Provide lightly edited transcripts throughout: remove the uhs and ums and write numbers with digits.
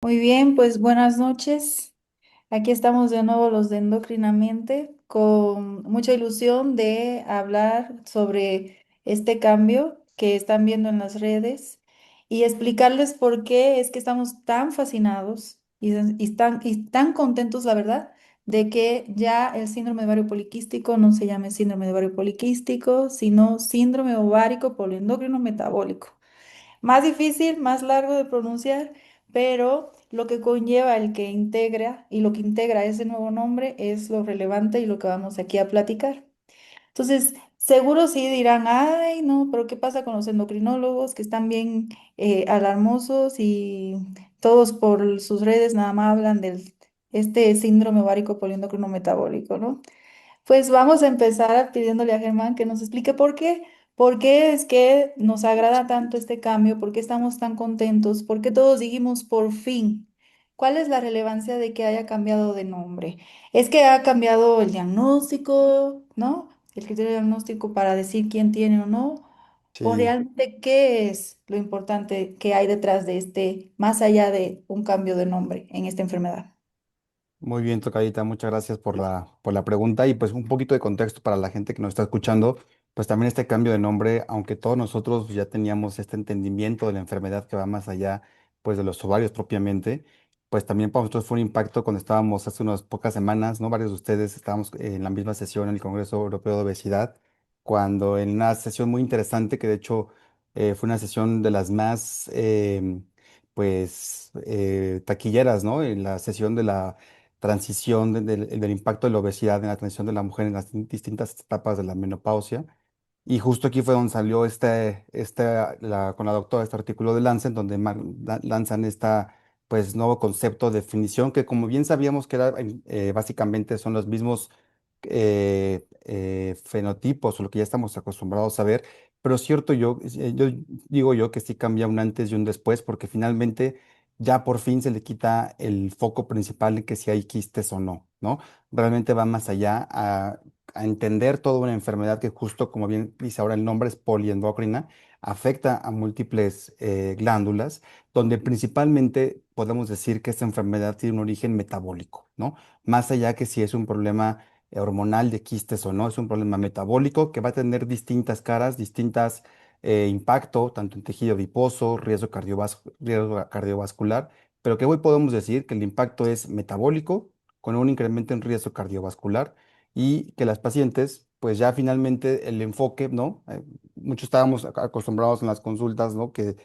Muy bien, pues buenas noches. Aquí estamos de nuevo los de Endocrinamente con mucha ilusión de hablar sobre este cambio que están viendo en las redes y explicarles por qué es que estamos tan fascinados y tan contentos, la verdad, de que ya el síndrome de ovario poliquístico no se llame síndrome de ovario poliquístico, sino síndrome ovárico poliendocrino metabólico. Más difícil, más largo de pronunciar, pero lo que conlleva el que integra y lo que integra ese nuevo nombre es lo relevante y lo que vamos aquí a platicar. Entonces, seguro sí dirán, ay, no, pero ¿qué pasa con los endocrinólogos que están bien alarmosos y todos por sus redes nada más hablan del este síndrome ovárico poliendocrino metabólico, ¿no? Pues vamos a empezar pidiéndole a Germán que nos explique por qué es que nos agrada tanto este cambio, por qué estamos tan contentos, por qué todos dijimos por fin. ¿Cuál es la relevancia de que haya cambiado de nombre? ¿Es que ha cambiado el diagnóstico, ¿no? El criterio diagnóstico para decir quién tiene o no. ¿O Sí, realmente qué es lo importante que hay detrás de este, más allá de un cambio de nombre en esta enfermedad? muy bien, tocadita, muchas gracias por la pregunta y pues un poquito de contexto para la gente que nos está escuchando, pues también este cambio de nombre, aunque todos nosotros ya teníamos este entendimiento de la enfermedad que va más allá pues de los ovarios propiamente, pues también para nosotros fue un impacto cuando estábamos hace unas pocas semanas, ¿no? Varios de ustedes estábamos en la misma sesión en el Congreso Europeo de Obesidad, cuando en una sesión muy interesante que de hecho fue una sesión de las más taquilleras, ¿no? En la sesión de la transición del impacto de la obesidad en la transición de la mujer en las distintas etapas de la menopausia. Y justo aquí fue donde salió con la doctora este artículo de Lancet, donde lanzan esta pues nuevo concepto, definición, que como bien sabíamos que era básicamente son los mismos fenotipos o lo que ya estamos acostumbrados a ver, pero cierto yo digo yo que sí cambia un antes y un después, porque finalmente ya por fin se le quita el foco principal en que si hay quistes o no, ¿no? Realmente va más allá a entender toda una enfermedad que justo como bien dice ahora el nombre es poliendocrina, afecta a múltiples glándulas, donde principalmente podemos decir que esta enfermedad tiene un origen metabólico, ¿no? Más allá que si es un problema hormonal de quistes o no, es un problema metabólico que va a tener distintas caras, distintas impacto, tanto en tejido adiposo, riesgo cardiovascular, pero que hoy podemos decir que el impacto es metabólico con un incremento en riesgo cardiovascular y que las pacientes, pues ya finalmente el enfoque, ¿no? Muchos estábamos acostumbrados en las consultas, ¿no? Que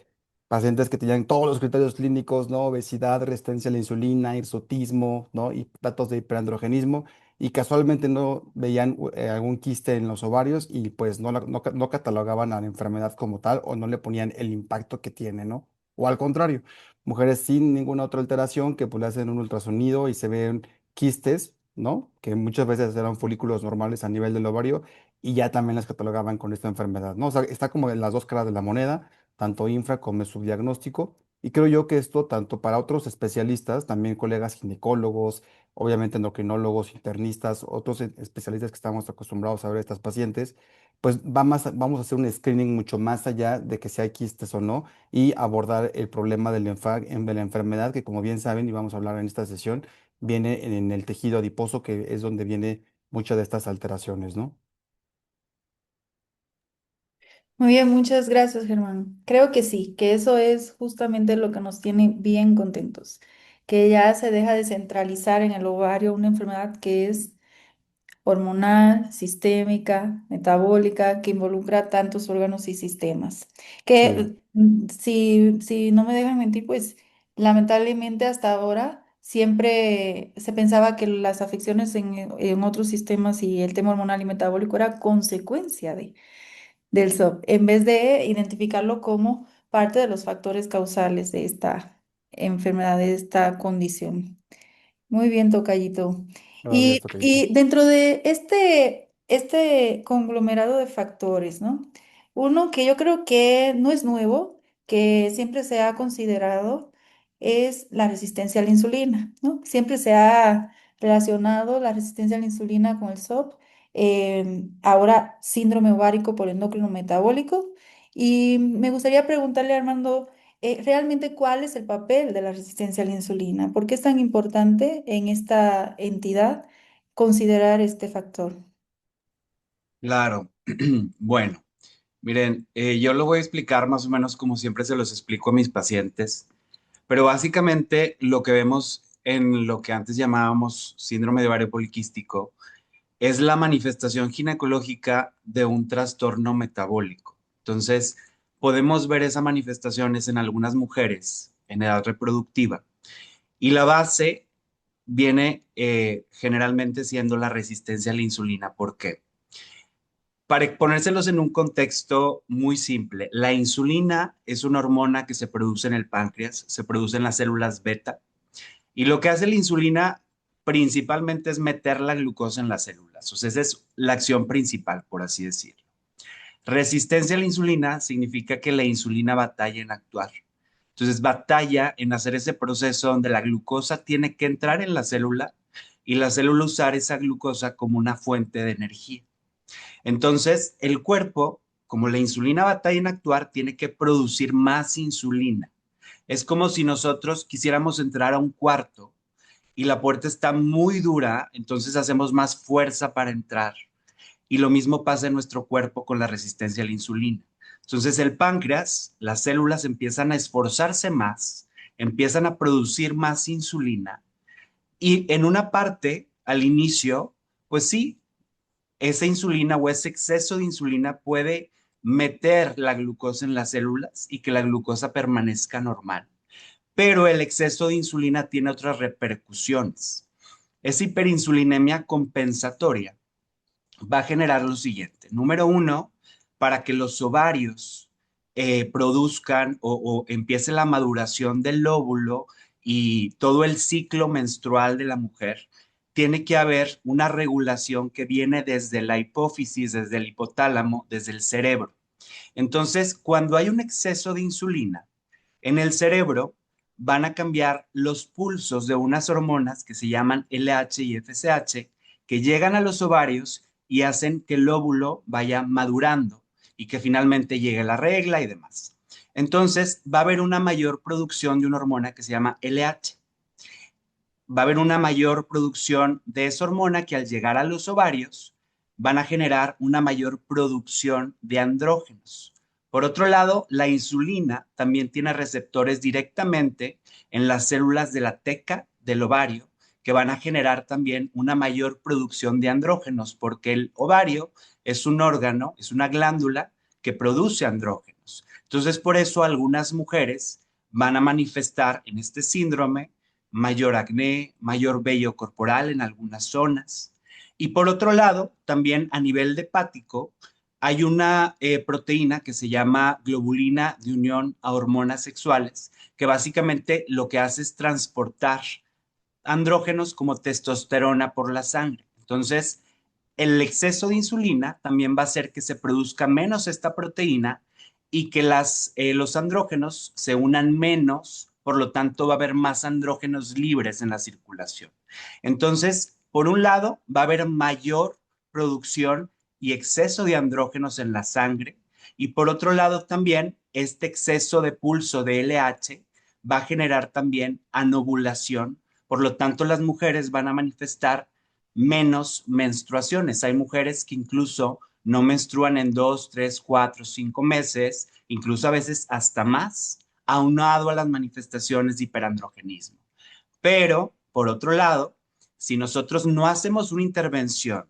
pacientes que tenían todos los criterios clínicos, ¿no? Obesidad, resistencia a la insulina, hirsutismo, ¿no? Y datos de hiperandrogenismo, y casualmente no veían algún quiste en los ovarios y pues no catalogaban a la enfermedad como tal o no le ponían el impacto que tiene, ¿no? O al contrario, mujeres sin ninguna otra alteración que pues le hacen un ultrasonido y se ven quistes, ¿no? Que muchas veces eran folículos normales a nivel del ovario y ya también las catalogaban con esta enfermedad, ¿no? O sea, está como en las dos caras de la moneda, tanto infra como subdiagnóstico. Y creo yo que esto, tanto para otros especialistas, también colegas ginecólogos, obviamente endocrinólogos, internistas, otros especialistas que estamos acostumbrados a ver a estas pacientes, pues vamos a hacer un screening mucho más allá de que si hay quistes o no y abordar el problema de la enfermedad, que como bien saben, y vamos a hablar en esta sesión, viene en el tejido adiposo, que es donde viene muchas de estas alteraciones, ¿no? Muy bien, muchas gracias, Germán. Creo que sí, que eso es justamente lo que nos tiene bien contentos, que ya se deja de centralizar en el ovario una enfermedad que es hormonal, sistémica, metabólica, que involucra tantos órganos y sistemas. Sí, Que si no me dejan mentir, pues lamentablemente hasta ahora siempre se pensaba que las afecciones en otros sistemas y el tema hormonal y metabólico era consecuencia del SOP, en vez de identificarlo como parte de los factores causales de esta enfermedad, de esta condición. Muy bien, tocallito. gracias, Y tocallito. dentro de este conglomerado de factores, ¿no? Uno que yo creo que no es nuevo, que siempre se ha considerado, es la resistencia a la insulina, ¿no? Siempre se ha relacionado la resistencia a la insulina con el SOP, ahora síndrome ovárico por endocrino metabólico. Y me gustaría preguntarle a Armando, realmente cuál es el papel de la resistencia a la insulina. ¿Por qué es tan importante en esta entidad considerar este factor? Claro. Bueno, miren, yo lo voy a explicar más o menos como siempre se los explico a mis pacientes, pero básicamente lo que vemos en lo que antes llamábamos síndrome de ovario poliquístico es la manifestación ginecológica de un trastorno metabólico. Entonces, podemos ver esas manifestaciones en algunas mujeres en edad reproductiva y la base viene generalmente siendo la resistencia a la insulina. ¿Por qué? Para ponérselos en un contexto muy simple, la insulina es una hormona que se produce en el páncreas, se produce en las células beta, y lo que hace la insulina principalmente es meter la glucosa en las células. O sea, esa es la acción principal, por así decirlo. Resistencia a la insulina significa que la insulina batalla en actuar. Entonces, batalla en hacer ese proceso donde la glucosa tiene que entrar en la célula y la célula usar esa glucosa como una fuente de energía. Entonces, el cuerpo, como la insulina batalla en actuar, tiene que producir más insulina. Es como si nosotros quisiéramos entrar a un cuarto y la puerta está muy dura, entonces hacemos más fuerza para entrar. Y lo mismo pasa en nuestro cuerpo con la resistencia a la insulina. Entonces, el páncreas, las células empiezan a esforzarse más, empiezan a producir más insulina y en una parte, al inicio, pues sí, esa insulina o ese exceso de insulina puede meter la glucosa en las células y que la glucosa permanezca normal. Pero el exceso de insulina tiene otras repercusiones. Esa hiperinsulinemia compensatoria va a generar lo siguiente. Número uno, para que los ovarios produzcan o empiece la maduración del óvulo y todo el ciclo menstrual de la mujer, tiene que haber una regulación que viene desde la hipófisis, desde el hipotálamo, desde el cerebro. Entonces, cuando hay un exceso de insulina en el cerebro, van a cambiar los pulsos de unas hormonas que se llaman LH y FSH, que llegan a los ovarios y hacen que el óvulo vaya madurando y que finalmente llegue la regla y demás. Entonces, va a haber una mayor producción de una hormona que se llama LH. Va a haber una mayor producción de esa hormona que al llegar a los ovarios van a generar una mayor producción de andrógenos. Por otro lado, la insulina también tiene receptores directamente en las células de la teca del ovario que van a generar también una mayor producción de andrógenos, porque el ovario es un órgano, es una glándula que produce andrógenos. Entonces, por eso algunas mujeres van a manifestar en este síndrome mayor acné, mayor vello corporal en algunas zonas. Y por otro lado, también a nivel hepático, hay una proteína que se llama globulina de unión a hormonas sexuales, que básicamente lo que hace es transportar andrógenos como testosterona por la sangre. Entonces, el exceso de insulina también va a hacer que se produzca menos esta proteína y que los andrógenos se unan menos, por lo tanto va a haber más andrógenos libres en la circulación. Entonces, por un lado, va a haber mayor producción y exceso de andrógenos en la sangre y por otro lado también este exceso de pulso de LH va a generar también anovulación, por lo tanto las mujeres van a manifestar menos menstruaciones. Hay mujeres que incluso no menstruan en 2, 3, 4, 5 meses, incluso a veces hasta más, aunado a las manifestaciones de hiperandrogenismo. Pero, por otro lado, si nosotros no hacemos una intervención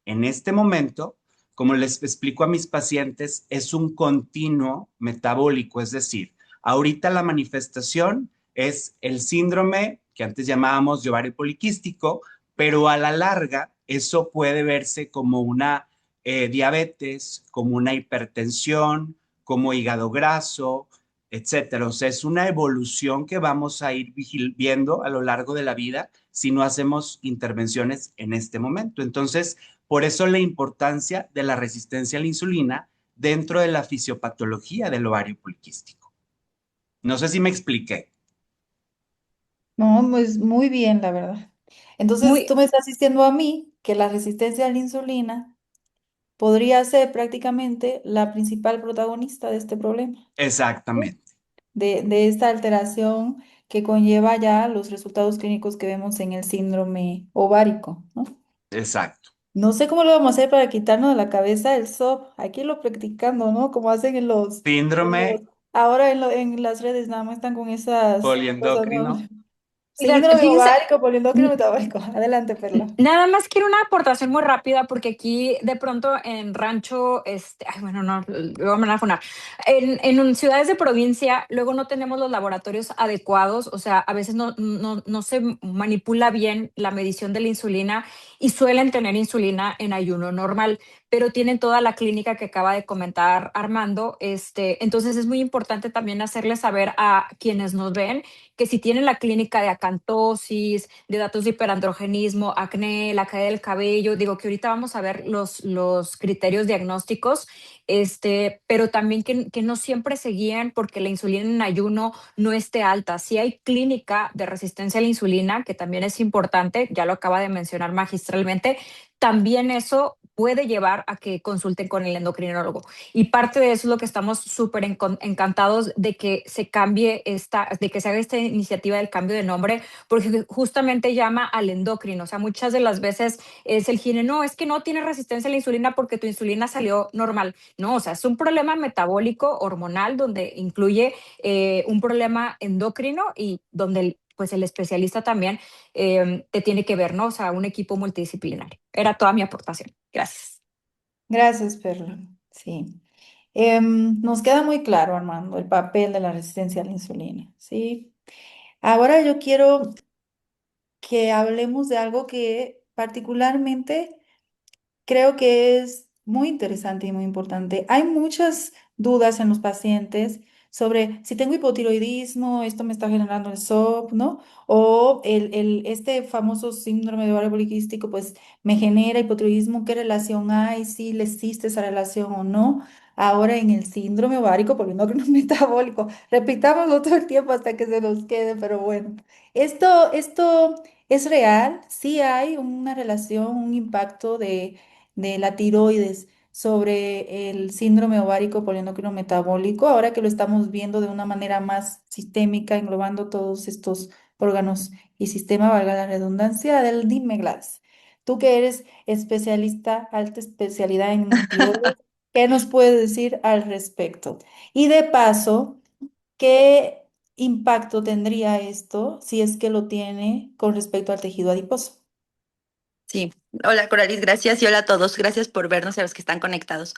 en este momento, como les explico a mis pacientes, es un continuo metabólico, es decir, ahorita la manifestación es el síndrome que antes llamábamos de ovario poliquístico, pero a la larga eso puede verse como una diabetes, como una hipertensión, como hígado graso, etcétera. O sea, es una evolución que vamos a ir viendo a lo largo de la vida si no hacemos intervenciones en este momento. Entonces, por eso la importancia de la resistencia a la insulina dentro de la fisiopatología del ovario poliquístico. No sé si me expliqué. No, pues muy bien, la verdad. Entonces, Muy, tú me estás diciendo a mí que la resistencia a la insulina podría ser prácticamente la principal protagonista de este problema. Exactamente. de esta alteración que conlleva ya los resultados clínicos que vemos en el síndrome ovárico, ¿no? Exacto. No sé cómo lo vamos a hacer para quitarnos de la cabeza el SOP. Aquí lo practicando, ¿no? Como hacen en los- Síndrome ahora en las redes nada más están con esas cosas, ¿no? poliendocrino. Oigan, Síndrome fíjense, ovárico, poliendocrino metabólico. Adelante, Perla. nada más quiero una aportación muy rápida porque aquí de pronto en rancho, ay, bueno, no, luego me van a funar. Ciudades de provincia, luego no tenemos los laboratorios adecuados, o sea, a veces no se manipula bien la medición de la insulina y suelen tener insulina en ayuno normal, pero tienen toda la clínica que acaba de comentar Armando. Entonces es muy importante también hacerles saber a quienes nos ven que si tienen la clínica de acantosis, de datos de hiperandrogenismo, acné, la caída del cabello, digo que ahorita vamos a ver los criterios diagnósticos, pero también que no siempre se guían porque la insulina en ayuno no esté alta. Si hay clínica de resistencia a la insulina, que también es importante, ya lo acaba de mencionar magistralmente, también eso puede llevar a que consulten con el endocrinólogo. Y parte de eso es lo que estamos súper encantados de que se cambie de que se haga esta iniciativa del cambio de nombre, porque justamente llama al endocrino. O sea, muchas de las veces es el gine, no, es que no tiene resistencia a la insulina porque tu insulina salió normal. No, o sea, es un problema metabólico, hormonal, donde incluye un problema endocrino y donde pues el especialista también te tiene que ver, ¿no? O sea, un equipo multidisciplinario. Era toda mi aportación. Gracias. Gracias, Perla. Sí. Nos queda muy claro, Armando, el papel de la resistencia a la insulina, ¿sí? Ahora yo quiero que hablemos de algo que particularmente creo que es muy interesante y muy importante. Hay muchas dudas en los pacientes sobre si tengo hipotiroidismo, esto me está generando el SOP, ¿no? O este famoso síndrome de ovario poliquístico, pues me genera hipotiroidismo, ¿qué relación hay? Si le existe esa relación o no. Ahora en el síndrome ovárico poliendocrino metabólico, repitámoslo todo el tiempo hasta que se nos quede, pero bueno, esto es real, sí hay una relación, un impacto de la tiroides sobre el síndrome ovárico poliendocrino metabólico, ahora que lo estamos viendo de una manera más sistémica, englobando todos estos órganos y sistema, valga la redundancia, del dime, Gladys. Tú que eres especialista, alta especialidad en tiroides, ¿qué nos puedes decir al respecto? Y de paso, ¿qué impacto tendría esto si es que lo tiene con respecto al tejido adiposo? Sí, hola Coralis, gracias y hola a todos, gracias por vernos y a los que están conectados.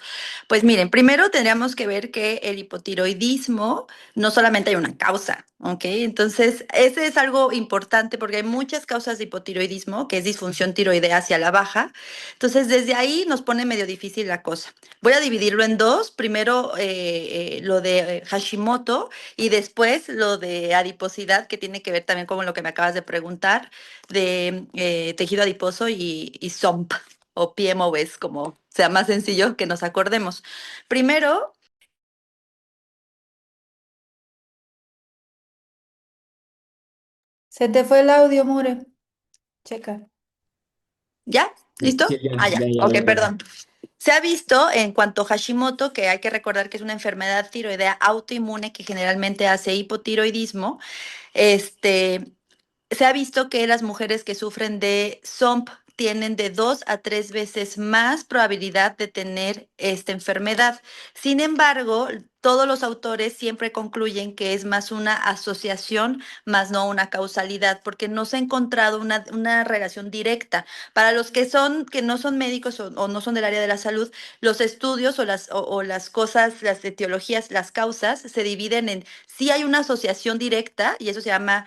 Pues miren, primero tendríamos que ver que el hipotiroidismo no solamente hay una causa, ¿ok? Entonces, ese es algo importante porque hay muchas causas de hipotiroidismo, que es disfunción tiroidea hacia la baja. Entonces, desde ahí nos pone medio difícil la cosa. Voy a dividirlo en dos, primero lo de Hashimoto y después lo de adiposidad, que tiene que ver también con lo que me acabas de preguntar de tejido adiposo y SOMP o PMOS, como sea más sencillo que nos acordemos. Primero, Se te fue el audio, More. Checa. ¿ya? ¿Listo? Sí, ya, Ah, ya. ya, ya, Ok, ya, ya. perdón. Se ha visto en cuanto a Hashimoto, que hay que recordar que es una enfermedad tiroidea autoinmune que generalmente hace hipotiroidismo. Este, Se ha visto que las mujeres que sufren de SOMP tienen de 2 a 3 veces más probabilidad de tener esta enfermedad. Sin embargo, todos los autores siempre concluyen que es más una asociación, más no una causalidad, porque no se ha encontrado una relación directa. Para los que no son médicos o no son del área de la salud, los estudios o las cosas, las etiologías, las causas, se dividen en si hay una asociación directa, y eso se llama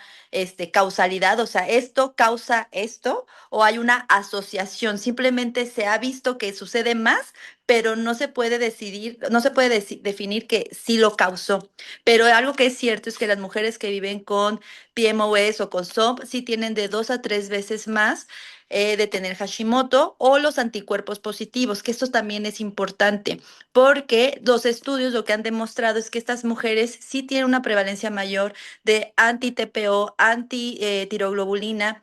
causalidad, o sea, esto causa esto, o hay una asociación, simplemente se ha visto que sucede más, pero no se puede decidir, no se puede definir que sí lo causó. Pero algo que es cierto es que las mujeres que viven con PMOS o con SOMP sí tienen de 2 a 3 veces más de tener Hashimoto o los anticuerpos positivos, que esto también es importante, porque los estudios lo que han demostrado es que estas mujeres sí tienen una prevalencia mayor de anti-TPO, anti-tiroglobulina,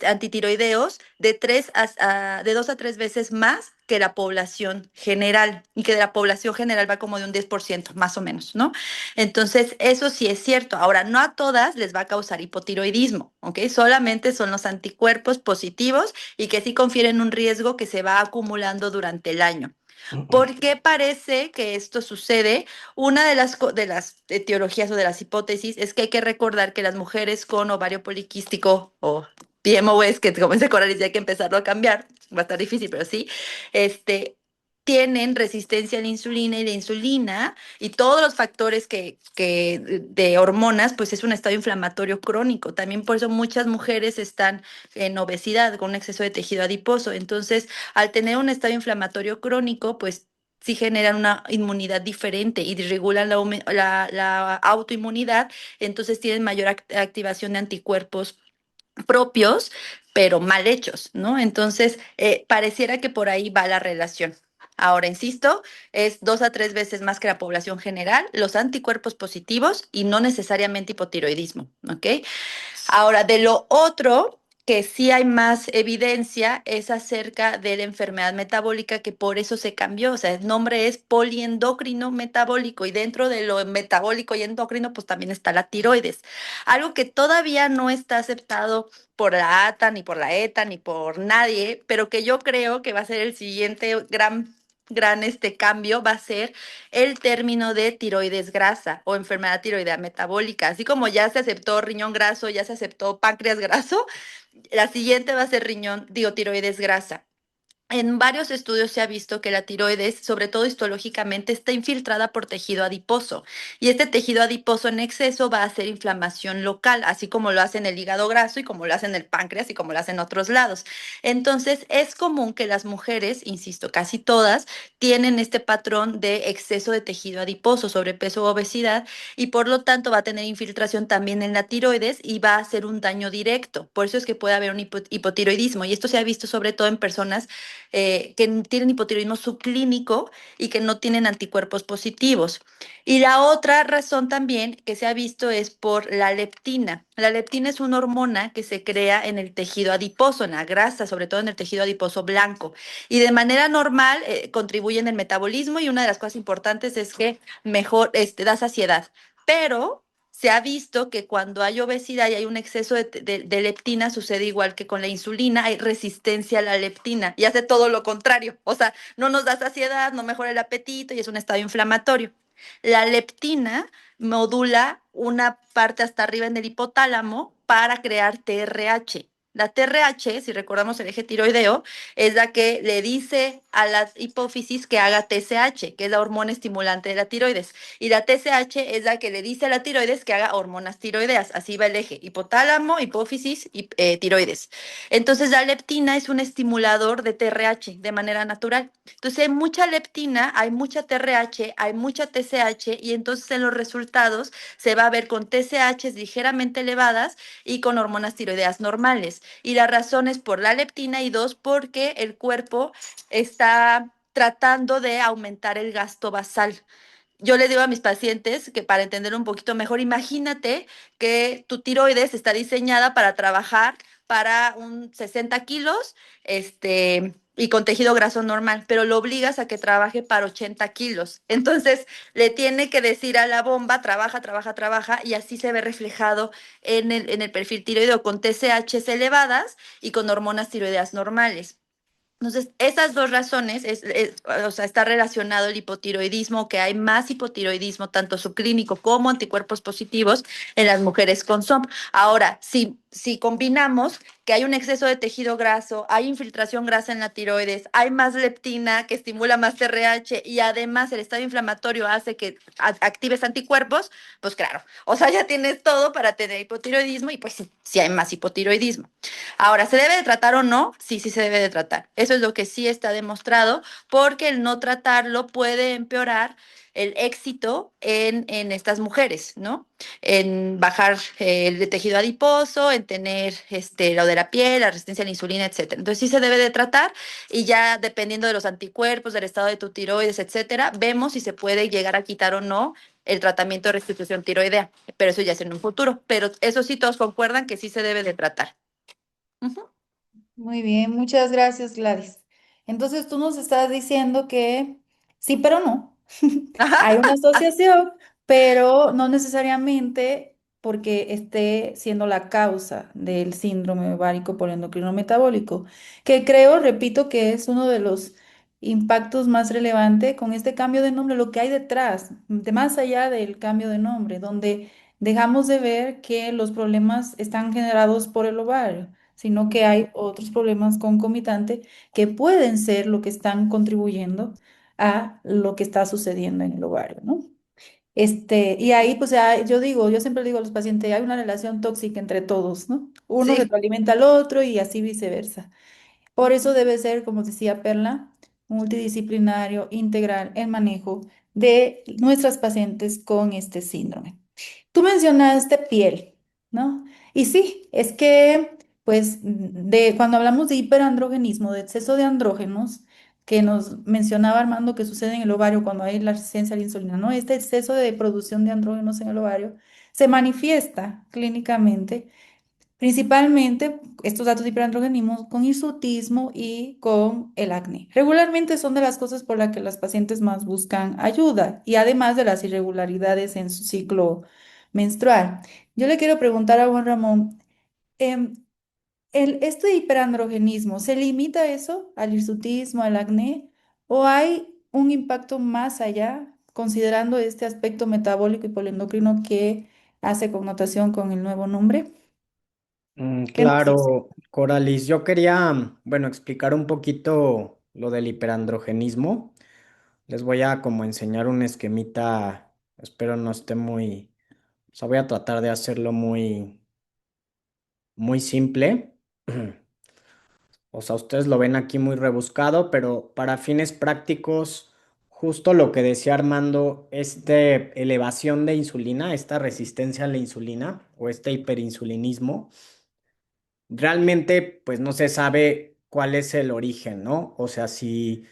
antitiroideos, de 2 a 3 veces más que la población general, y que de la población general va como de un 10%, más o menos, ¿no? Entonces, eso sí es cierto. Ahora, no a todas les va a causar hipotiroidismo, ¿ok? Solamente son los anticuerpos positivos y que sí confieren un riesgo que se va acumulando durante el año. ¿Por qué parece que esto sucede? Una de las etiologías o de las hipótesis es que hay que recordar que las mujeres con ovario poliquístico o PMOS, que como dice Coralis, ya hay que empezarlo a cambiar, va a estar difícil, pero sí, este, tienen resistencia a la insulina, y la insulina y todos los factores de hormonas, pues es un estado inflamatorio crónico. También por eso muchas mujeres están en obesidad con un exceso de tejido adiposo. Entonces, al tener un estado inflamatorio crónico, pues sí generan una inmunidad diferente y regulan la autoinmunidad, entonces tienen mayor activación de anticuerpos propios, pero mal hechos, ¿no? Entonces, pareciera que por ahí va la relación. Ahora, insisto, es 2 a 3 veces más que la población general, los anticuerpos positivos y no necesariamente hipotiroidismo, ¿ok? Ahora, de lo otro que sí hay más evidencia es acerca de la enfermedad metabólica, que por eso se cambió. O sea, el nombre es poliendocrino metabólico, y dentro de lo metabólico y endocrino, pues también está la tiroides. Algo que todavía no está aceptado por la ATA, ni por la ETA, ni por nadie, pero que yo creo que va a ser el siguiente gran cambio, va a ser el término de tiroides grasa o enfermedad tiroidea metabólica. Así como ya se aceptó riñón graso, ya se aceptó páncreas graso, la siguiente va a ser tiroides grasa. En varios estudios se ha visto que la tiroides, sobre todo histológicamente, está infiltrada por tejido adiposo, y este tejido adiposo en exceso va a hacer inflamación local, así como lo hace en el hígado graso y como lo hace en el páncreas y como lo hace en otros lados. Entonces, es común que las mujeres, insisto, casi todas, tienen este patrón de exceso de tejido adiposo, sobrepeso o obesidad, y por lo tanto va a tener infiltración también en la tiroides y va a hacer un daño directo. Por eso es que puede haber un hipotiroidismo, y esto se ha visto sobre todo en personas que tienen hipotiroidismo subclínico y que no tienen anticuerpos positivos. Y la otra razón también que se ha visto es por la leptina. La leptina es una hormona que se crea en el tejido adiposo, en la grasa, sobre todo en el tejido adiposo blanco. Y de manera normal contribuye en el metabolismo, y una de las cosas importantes es que mejor da saciedad. Pero se ha visto que cuando hay obesidad y hay un exceso de leptina, sucede igual que con la insulina, hay resistencia a la leptina y hace todo lo contrario. O sea, no nos da saciedad, no mejora el apetito y es un estado inflamatorio. La leptina modula una parte hasta arriba en el hipotálamo para crear TRH. La TRH, si recordamos el eje tiroideo, es la que le dice a la hipófisis que haga TSH, que es la hormona estimulante de la tiroides. Y la TSH es la que le dice a la tiroides que haga hormonas tiroideas. Así va el eje: hipotálamo, hipófisis y tiroides. Entonces, la leptina es un estimulador de TRH de manera natural. Entonces, hay mucha leptina, hay mucha TRH, hay mucha TSH, y entonces en los resultados se va a ver con TSH ligeramente elevadas y con hormonas tiroideas normales. Y la razón es por la leptina, y dos, porque el cuerpo está tratando de aumentar el gasto basal. Yo le digo a mis pacientes que, para entender un poquito mejor, imagínate que tu tiroides está diseñada para trabajar para un 60 kilos, y con tejido graso normal, pero lo obligas a que trabaje para 80 kilos. Entonces, le tiene que decir a la bomba: trabaja, trabaja, trabaja, y así se ve reflejado en el perfil tiroideo, con TSHs elevadas y con hormonas tiroideas normales. Entonces, esas dos razones, o sea, está relacionado el hipotiroidismo, que hay más hipotiroidismo, tanto subclínico como anticuerpos positivos, en las mujeres con SOM. Ahora, si combinamos que hay un exceso de tejido graso, hay infiltración grasa en la tiroides, hay más leptina que estimula más TRH, y además el estado inflamatorio hace que actives anticuerpos, pues claro, o sea, ya tienes todo para tener hipotiroidismo, y pues sí, sí hay más hipotiroidismo. Ahora, ¿se debe de tratar o no? Sí, sí se debe de tratar. Eso es lo que sí está demostrado, porque el no tratarlo puede empeorar el éxito en estas mujeres, ¿no? En bajar el tejido adiposo, en tener lo de la piel, la resistencia a la insulina, etcétera. Entonces sí se debe de tratar y ya dependiendo de los anticuerpos, del estado de tu tiroides, etcétera, vemos si se puede llegar a quitar o no el tratamiento de restitución tiroidea, pero eso ya es en un futuro. Pero eso sí, todos concuerdan que sí se debe de tratar. Ujú. Muy bien, muchas gracias, Gladys. Entonces tú nos estás diciendo que sí, pero no. Hay una asociación, pero no necesariamente porque esté siendo la causa del síndrome ovárico poliendocrino metabólico, que creo, repito, que es uno de los impactos más relevantes con este cambio de nombre, lo que hay detrás, de más allá del cambio de nombre, donde dejamos de ver que los problemas están generados por el ovario, sino que hay otros problemas concomitantes que pueden ser lo que están contribuyendo a lo que está sucediendo en el ovario, ¿no? Y ahí, pues, yo digo, yo siempre digo a los pacientes, hay una relación tóxica entre todos, ¿no? Uno Sí, retroalimenta al otro y así viceversa. Por eso debe ser, como decía Perla, multidisciplinario, integral, el manejo de nuestras pacientes con este síndrome. Tú mencionaste piel, ¿no? Y sí, es que, pues, cuando hablamos de hiperandrogenismo, de exceso de andrógenos, que nos mencionaba Armando que sucede en el ovario cuando hay la resistencia a la insulina, ¿no? Este exceso de producción de andrógenos en el ovario se manifiesta clínicamente, principalmente estos datos de hiperandrogenismo con hirsutismo y con el acné. Regularmente son de las cosas por las que las pacientes más buscan ayuda y además de las irregularidades en su ciclo menstrual. Yo le quiero preguntar a Juan Ramón, em, ¿este hiperandrogenismo se limita a eso, al hirsutismo, al acné, o hay un impacto más allá, considerando este aspecto metabólico y poliendocrino que hace connotación con el nuevo nombre? ¿Qué nos dice? Claro, Coralis, yo quería, bueno, explicar un poquito lo del hiperandrogenismo. Les voy a como enseñar un esquemita, espero no esté muy, o sea, voy a tratar de hacerlo muy simple. O sea, ustedes lo ven aquí muy rebuscado, pero para fines prácticos, justo lo que decía Armando, esta elevación de insulina, esta resistencia a la insulina o este hiperinsulinismo. Realmente, pues no se sabe cuál es el origen, ¿no? O sea, si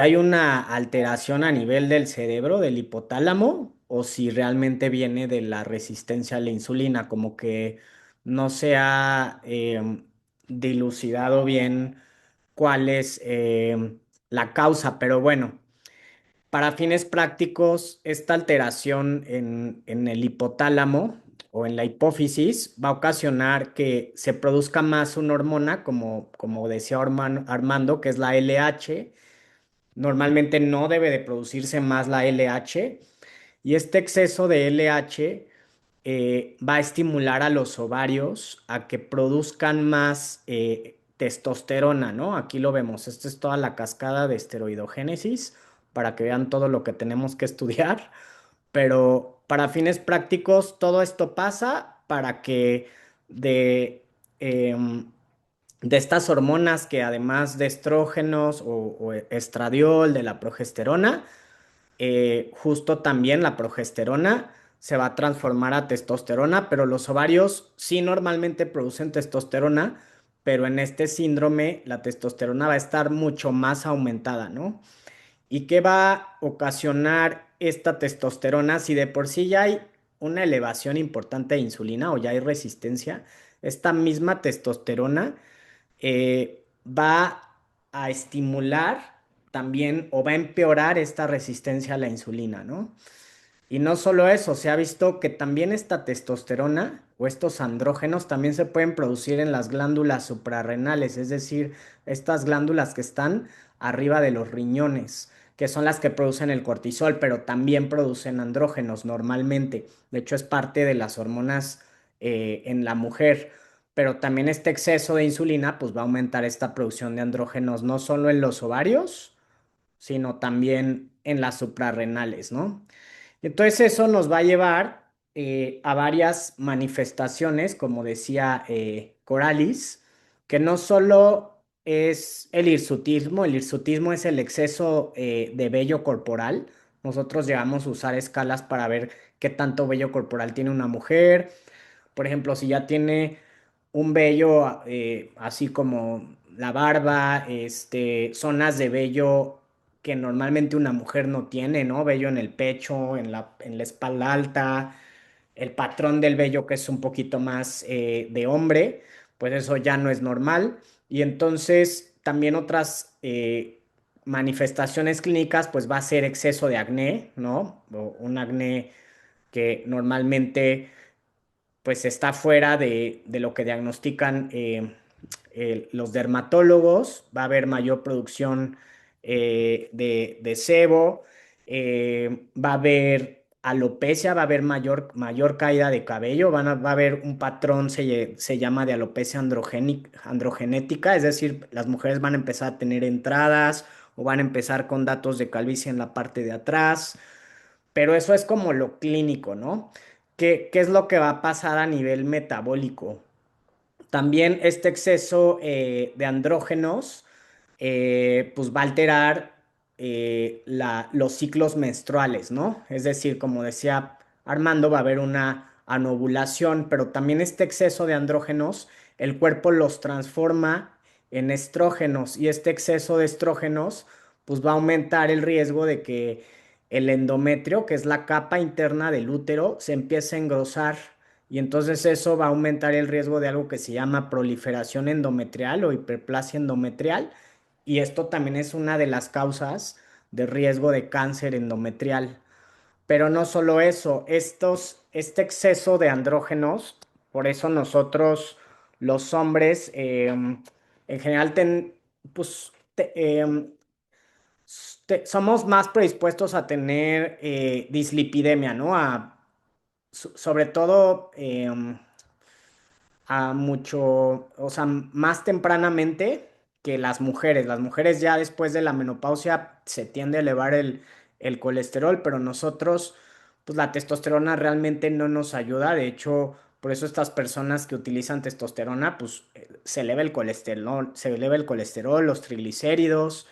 hay una alteración a nivel del cerebro, del hipotálamo, o si realmente viene de la resistencia a la insulina, como que no se ha dilucidado bien cuál es la causa, pero bueno. Para fines prácticos, esta alteración en el hipotálamo o en la hipófisis va a ocasionar que se produzca más una hormona, como decía Armando, que es la LH. Normalmente no debe de producirse más la LH y este exceso de LH va a estimular a los ovarios a que produzcan más testosterona, ¿no? Aquí lo vemos, esta es toda la cascada de esteroidogénesis para que vean todo lo que tenemos que estudiar, pero para fines prácticos todo esto pasa para que de, em, de estas hormonas que además de estrógenos o estradiol, de la progesterona, justo también la progesterona se va a transformar a testosterona, pero los ovarios sí normalmente producen testosterona, pero en este síndrome la testosterona va a estar mucho más aumentada, ¿no? ¿Y qué va a ocasionar esta testosterona? Si de por sí ya hay una elevación importante de insulina o ya hay resistencia, esta misma testosterona va a estimular también o va a empeorar esta resistencia a la insulina, ¿no? Y no solo eso, se ha visto que también esta testosterona o estos andrógenos también se pueden producir en las glándulas suprarrenales, es decir, estas glándulas que están arriba de los riñones, que son las que producen el cortisol, pero también producen andrógenos normalmente. De hecho, es parte de las hormonas en la mujer. Pero también este exceso de insulina pues va a aumentar esta producción de andrógenos no solo en los ovarios, sino también en las suprarrenales, ¿no? Entonces eso nos va a llevar a varias manifestaciones, como decía Coralis, que no solo es el hirsutismo es el exceso de vello corporal, Nosotros llegamos a usar escalas para ver qué tanto vello corporal tiene una mujer. Por ejemplo, si ya tiene un vello así como la barba, zonas de vello que normalmente una mujer no tiene, ¿no? Vello en el pecho, en la espalda alta, el patrón del vello que es un poquito más de hombre, pues eso ya no es normal. Y entonces también otras manifestaciones clínicas, pues va a ser exceso de acné, ¿no? O un acné que normalmente pues está fuera de lo que diagnostican los dermatólogos, va a haber mayor producción de sebo, va a haber alopecia, va a haber mayor caída de cabello, va a haber un patrón, se llama de alopecia androgenética, es decir, las mujeres van a empezar a tener entradas o van a empezar con datos de calvicie en la parte de atrás, pero eso es como lo clínico, ¿no? ¿Qué es lo que va a pasar a nivel metabólico? También este exceso de andrógenos pues va a alterar los ciclos menstruales, ¿no? Es decir, como decía Armando, va a haber una anovulación, pero también este exceso de andrógenos, el cuerpo los transforma en estrógenos y este exceso de estrógenos pues va a aumentar el riesgo de que el endometrio, que es la capa interna del útero, se empiece a engrosar y entonces eso va a aumentar el riesgo de algo que se llama proliferación endometrial o hiperplasia endometrial. Y esto también es una de las causas de riesgo de cáncer endometrial. Pero no solo eso, este exceso de andrógenos, por eso nosotros los hombres en general pues, somos más predispuestos a tener dislipidemia, ¿no? Sobre todo a mucho, o sea, más tempranamente que las mujeres. Las mujeres ya después de la menopausia se tiende a elevar el colesterol, pero nosotros, pues la testosterona realmente no nos ayuda. De hecho, por eso estas personas que utilizan testosterona, pues se eleva el colesterol, los triglicéridos,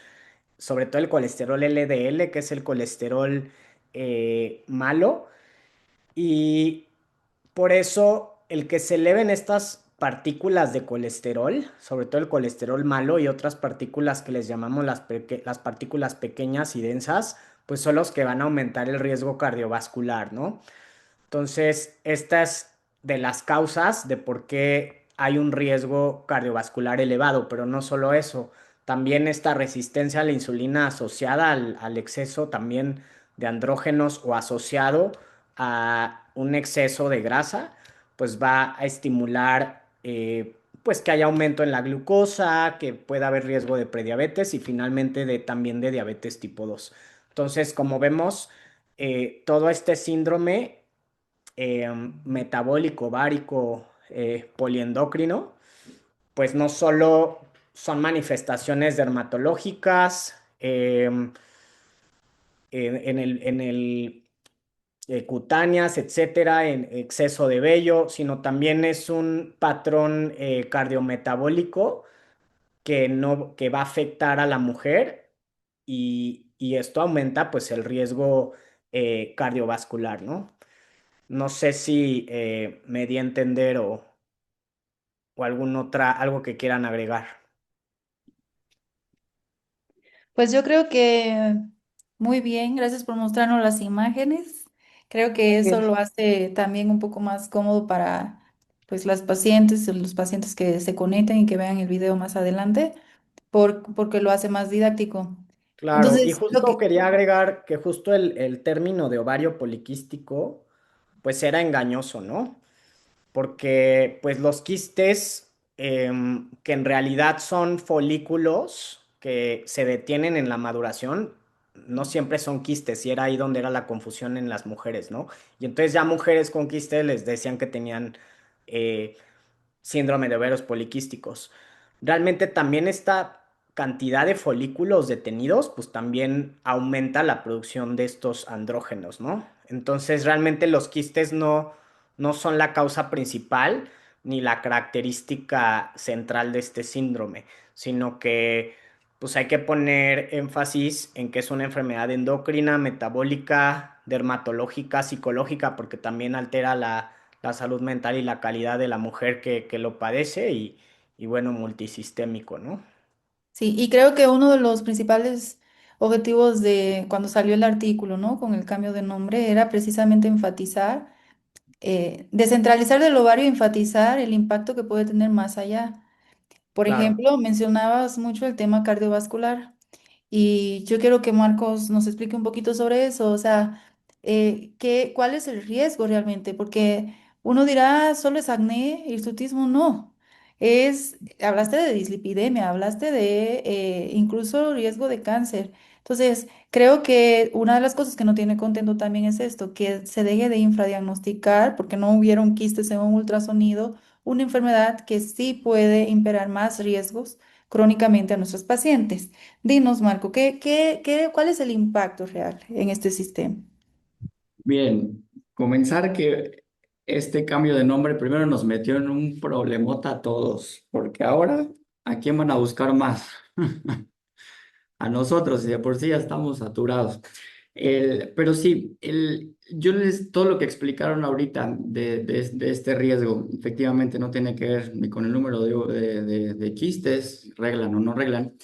sobre todo el colesterol LDL, que es el colesterol malo. Y por eso el que se eleven estas partículas de colesterol, sobre todo el colesterol malo y otras partículas que les llamamos las partículas pequeñas y densas, pues son los que van a aumentar el riesgo cardiovascular, ¿no? Entonces, esta es de las causas de por qué hay un riesgo cardiovascular elevado, pero no solo eso, también esta resistencia a la insulina asociada al exceso también de andrógenos o asociado a un exceso de grasa, pues va a estimular pues que haya aumento en la glucosa, que pueda haber riesgo de prediabetes y finalmente también de diabetes tipo 2. Entonces, como vemos, todo este síndrome metabólico, várico, poliendocrino, pues no solo son manifestaciones dermatológicas en el cutáneas, etcétera, en exceso de vello, sino también es un patrón cardiometabólico que, no, que va a afectar a la mujer y esto aumenta pues el riesgo cardiovascular, ¿no? No sé si me di a entender o algo que quieran agregar. Pues yo creo que muy bien, gracias por mostrarnos las imágenes. Creo que eso Bien. lo hace también un poco más cómodo para pues las pacientes, los pacientes que se conecten y que vean el video más adelante, porque lo hace más didáctico. Claro, y Entonces, lo justo que quería agregar que justo el término de ovario poliquístico, pues era engañoso, ¿no? Porque pues los quistes, que en realidad son folículos que se detienen en la maduración, no siempre son quistes, y era ahí donde era la confusión en las mujeres, ¿no? Y entonces ya mujeres con quistes les decían que tenían eh, síndrome de ovarios poliquísticos. Realmente también esta cantidad de folículos detenidos, pues también aumenta la producción de estos andrógenos, ¿no? Entonces realmente los quistes no son la causa principal ni la característica central de este síndrome, sino que pues hay que poner énfasis en que es una enfermedad endocrina, metabólica, dermatológica, psicológica, porque también altera la salud mental y la calidad de la mujer que lo padece y bueno, multisistémico, ¿no? Sí, y creo que uno de los principales objetivos de cuando salió el artículo, ¿no? Con el cambio de nombre, era precisamente enfatizar, descentralizar del ovario y enfatizar el impacto que puede tener más allá. Por Claro. ejemplo, mencionabas mucho el tema cardiovascular. Y yo quiero que Marcos nos explique un poquito sobre eso, o sea, cuál es el riesgo realmente, porque uno dirá, "Ah, solo es acné, hirsutismo", no. Hablaste de dislipidemia, hablaste de incluso riesgo de cáncer. Entonces, creo que una de las cosas que no tiene contento también es esto, que se deje de infradiagnosticar, porque no hubieron quistes en un ultrasonido, una enfermedad que sí puede imperar más riesgos crónicamente a nuestros pacientes. Dinos, Marco, cuál es el impacto real en este sistema? Bien, comenzar que este cambio de nombre primero nos metió en un problemota a todos, porque ahora, ¿a quién van a buscar más? A nosotros, y de por sí ya estamos saturados. Pero sí, todo lo que explicaron ahorita de este riesgo, efectivamente no tiene que ver ni con el número de quistes, reglan o no reglan,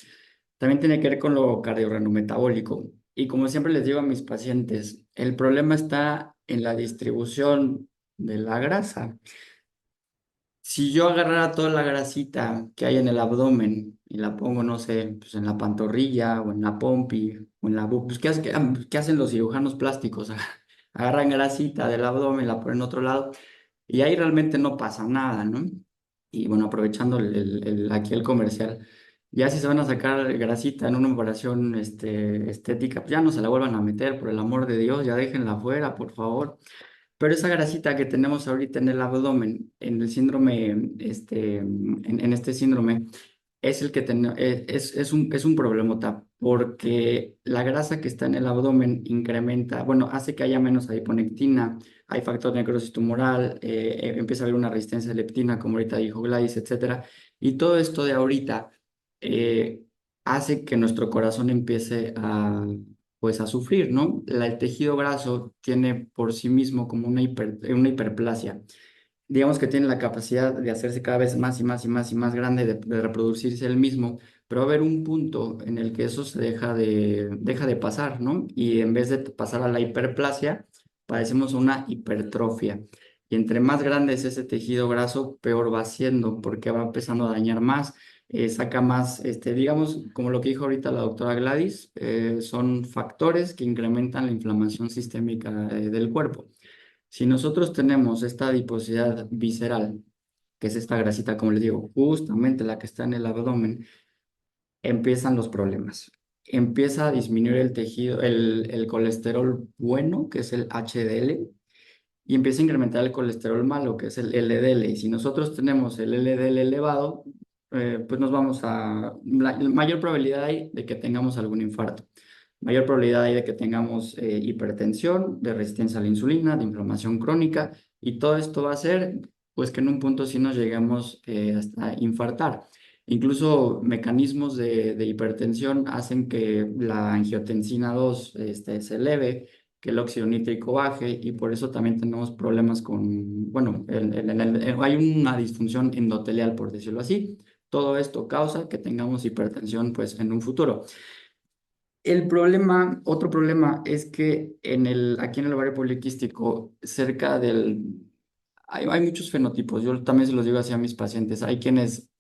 también tiene que ver con lo cardiorrenometabólico. Y como siempre les digo a mis pacientes, el problema está en la distribución de la grasa. Si yo agarrara toda la grasita que hay en el abdomen y la pongo, no sé, pues en la pantorrilla o en la pompi o en la pues, ¿qué hacen los cirujanos plásticos? Agarran grasita del abdomen, la ponen en otro lado y ahí realmente no pasa nada, ¿no? Y bueno, aprovechando aquí el comercial, ya si se van a sacar grasita en una operación estética, pues ya no se la vuelvan a meter, por el amor de Dios, ya déjenla fuera, por favor. Pero esa grasita que tenemos ahorita en el abdomen, en el síndrome, en este síndrome, es el que es un problemota, porque la grasa que está en el abdomen incrementa, bueno, hace que haya menos adiponectina, hay factor de necrosis tumoral, empieza a haber una resistencia a leptina, como ahorita dijo Gladys, etcétera. Y todo esto de ahorita eh, hace que nuestro corazón empiece pues a sufrir, ¿no? El tejido graso tiene por sí mismo como una hiperplasia. Digamos que tiene la capacidad de hacerse cada vez más y más y más y más grande, de reproducirse el mismo, pero va a haber un punto en el que eso se deja de pasar, ¿no? Y en vez de pasar a la hiperplasia, padecemos una hipertrofia. Y entre más grande es ese tejido graso, peor va siendo, porque va empezando a dañar más, saca más, digamos, como lo que dijo ahorita la doctora Gladys, son factores que incrementan la inflamación sistémica, del cuerpo. Si nosotros tenemos esta adiposidad visceral, que es esta grasita, como les digo, justamente la que está en el abdomen, empiezan los problemas. Empieza a disminuir el tejido, el colesterol bueno, que es el HDL, y empieza a incrementar el colesterol malo, que es el LDL. Y si nosotros tenemos el LDL elevado, pues nos vamos a... La mayor probabilidad hay de que tengamos algún infarto. Mayor probabilidad hay de que tengamos hipertensión, de resistencia a la insulina, de inflamación crónica. Y todo esto va a hacer, pues que en un punto sí nos lleguemos hasta infartar. Incluso mecanismos de hipertensión hacen que la angiotensina 2 se eleve, que el óxido nítrico baje y por eso también tenemos problemas con, bueno, hay una disfunción endotelial, por decirlo así. Todo esto causa que tengamos hipertensión pues en un futuro. El problema, otro problema es que aquí en el ovario poliquístico, cerca hay muchos fenotipos, yo también se los digo así a mis pacientes, hay quienes,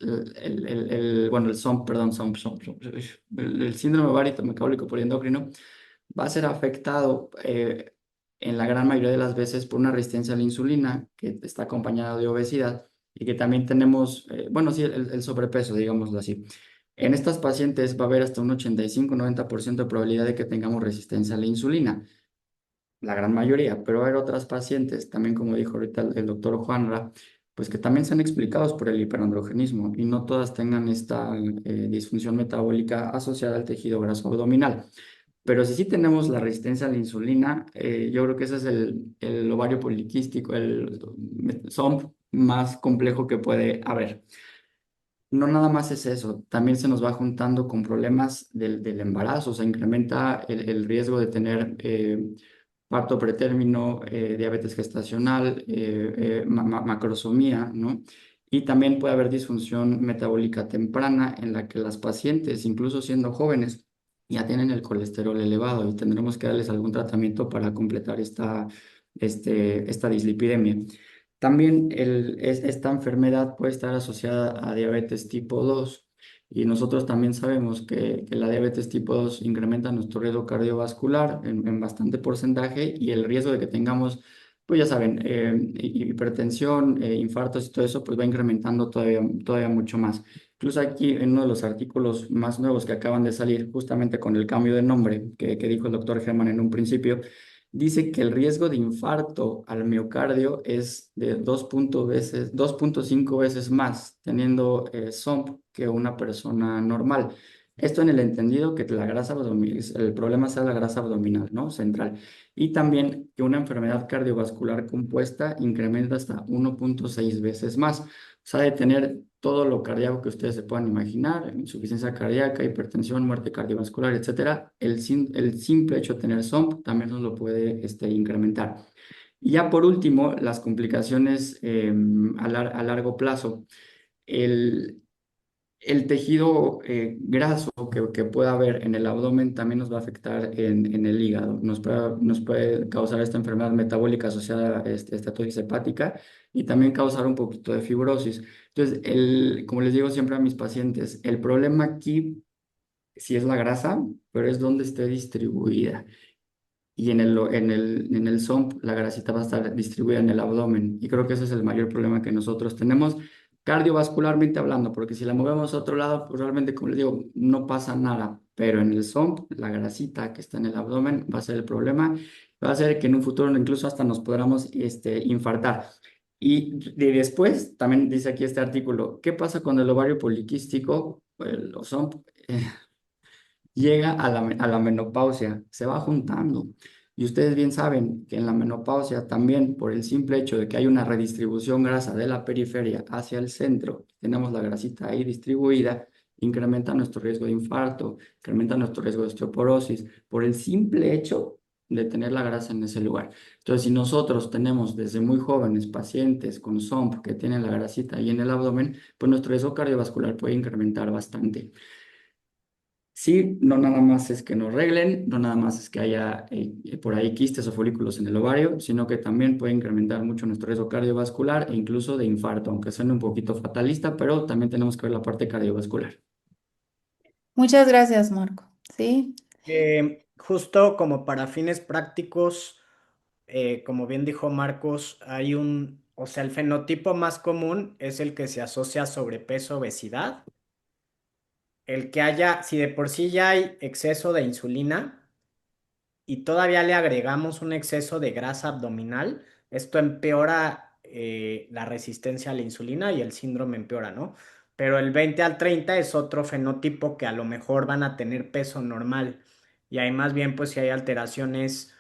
bueno, el SOMP, perdón, el síndrome ovario metabólico poliendocrino, va a ser afectado en la gran mayoría de las veces por una resistencia a la insulina que está acompañada de obesidad y que también tenemos, bueno, sí, el sobrepeso, digámoslo así. En estas pacientes va a haber hasta un 85-90% de probabilidad de que tengamos resistencia a la insulina, la gran mayoría, pero va a haber otras pacientes, también como dijo ahorita el doctor Juanra, pues que también sean explicados por el hiperandrogenismo y no todas tengan esta disfunción metabólica asociada al tejido graso abdominal. Pero si sí tenemos la resistencia a la insulina, yo creo que ese es el ovario poliquístico, el SOMP más complejo que puede haber. no nada más es eso, también se nos va juntando con problemas del embarazo, o sea, incrementa el riesgo de tener parto pretérmino, diabetes gestacional, macrosomía, ¿no? Y también puede haber disfunción metabólica temprana en la que las pacientes, incluso siendo jóvenes, ya tienen el colesterol elevado y tendremos que darles algún tratamiento para completar esta dislipidemia. También esta enfermedad puede estar asociada a diabetes tipo 2 y nosotros también sabemos que la diabetes tipo 2 incrementa nuestro riesgo cardiovascular en bastante porcentaje y el riesgo de que tengamos, pues ya saben, hipertensión, infartos y todo eso, pues va incrementando todavía mucho más. Incluso aquí en uno de los artículos más nuevos que acaban de salir, justamente con el cambio de nombre que dijo el doctor Germán en un principio, dice que el riesgo de infarto al miocardio es de 2.5 veces más teniendo SOMP que una persona normal. Esto en el entendido que la grasa abdominal, el problema sea la grasa abdominal, ¿no? Central. Y también que una enfermedad cardiovascular compuesta incrementa hasta 1.6 veces más. O sea, de tener todo lo cardíaco que ustedes se puedan imaginar, insuficiencia cardíaca, hipertensión, muerte cardiovascular, etcétera, el simple hecho de tener SOMP también nos lo puede incrementar. Y ya por último, las complicaciones a largo plazo. El, el tejido graso que pueda haber en el abdomen también nos va a afectar en el hígado. Nos puede causar esta enfermedad metabólica asociada a esteatosis hepática y también causar un poquito de fibrosis. Entonces, como les digo siempre a mis pacientes, el problema aquí sí es la grasa, pero es donde esté distribuida. Y en el SOMP la grasita va a estar distribuida en el abdomen. Y creo que ese es el mayor problema que nosotros tenemos cardiovascularmente hablando, porque si la movemos a otro lado, pues realmente, como les digo, no pasa nada. Pero en el SOMP, la grasita que está en el abdomen va a ser el problema. Va a ser que en un futuro incluso hasta nos podamos infartar. Y después, también dice aquí este artículo, ¿qué pasa con el ovario poliquístico, el SOMP? Llega a la menopausia, se va juntando. Y ustedes bien saben que en la menopausia también, por el simple hecho de que hay una redistribución grasa de la periferia hacia el centro, tenemos la grasita ahí distribuida, incrementa nuestro riesgo de infarto, incrementa nuestro riesgo de osteoporosis, por el simple hecho de tener la grasa en ese lugar. Entonces, si nosotros tenemos desde muy jóvenes pacientes con SOMP que tienen la grasita ahí en el abdomen, pues nuestro riesgo cardiovascular puede incrementar bastante. Sí, no nada más es que nos reglen, no nada más es que haya por ahí quistes o folículos en el ovario, sino que también puede incrementar mucho nuestro riesgo cardiovascular e incluso de infarto, aunque suene un poquito fatalista, pero también tenemos que ver la parte cardiovascular. Muchas gracias, Marco. Sí, Justo como para fines prácticos, como bien dijo Marcos, o sea, el fenotipo más común es el que se asocia a sobrepeso, obesidad. El que haya, si de por sí ya hay exceso de insulina y todavía le agregamos un exceso de grasa abdominal, esto empeora la resistencia a la insulina y el síndrome empeora, ¿no? Pero el 20 al 30 es otro fenotipo que a lo mejor van a tener peso normal y ahí más bien pues si hay alteraciones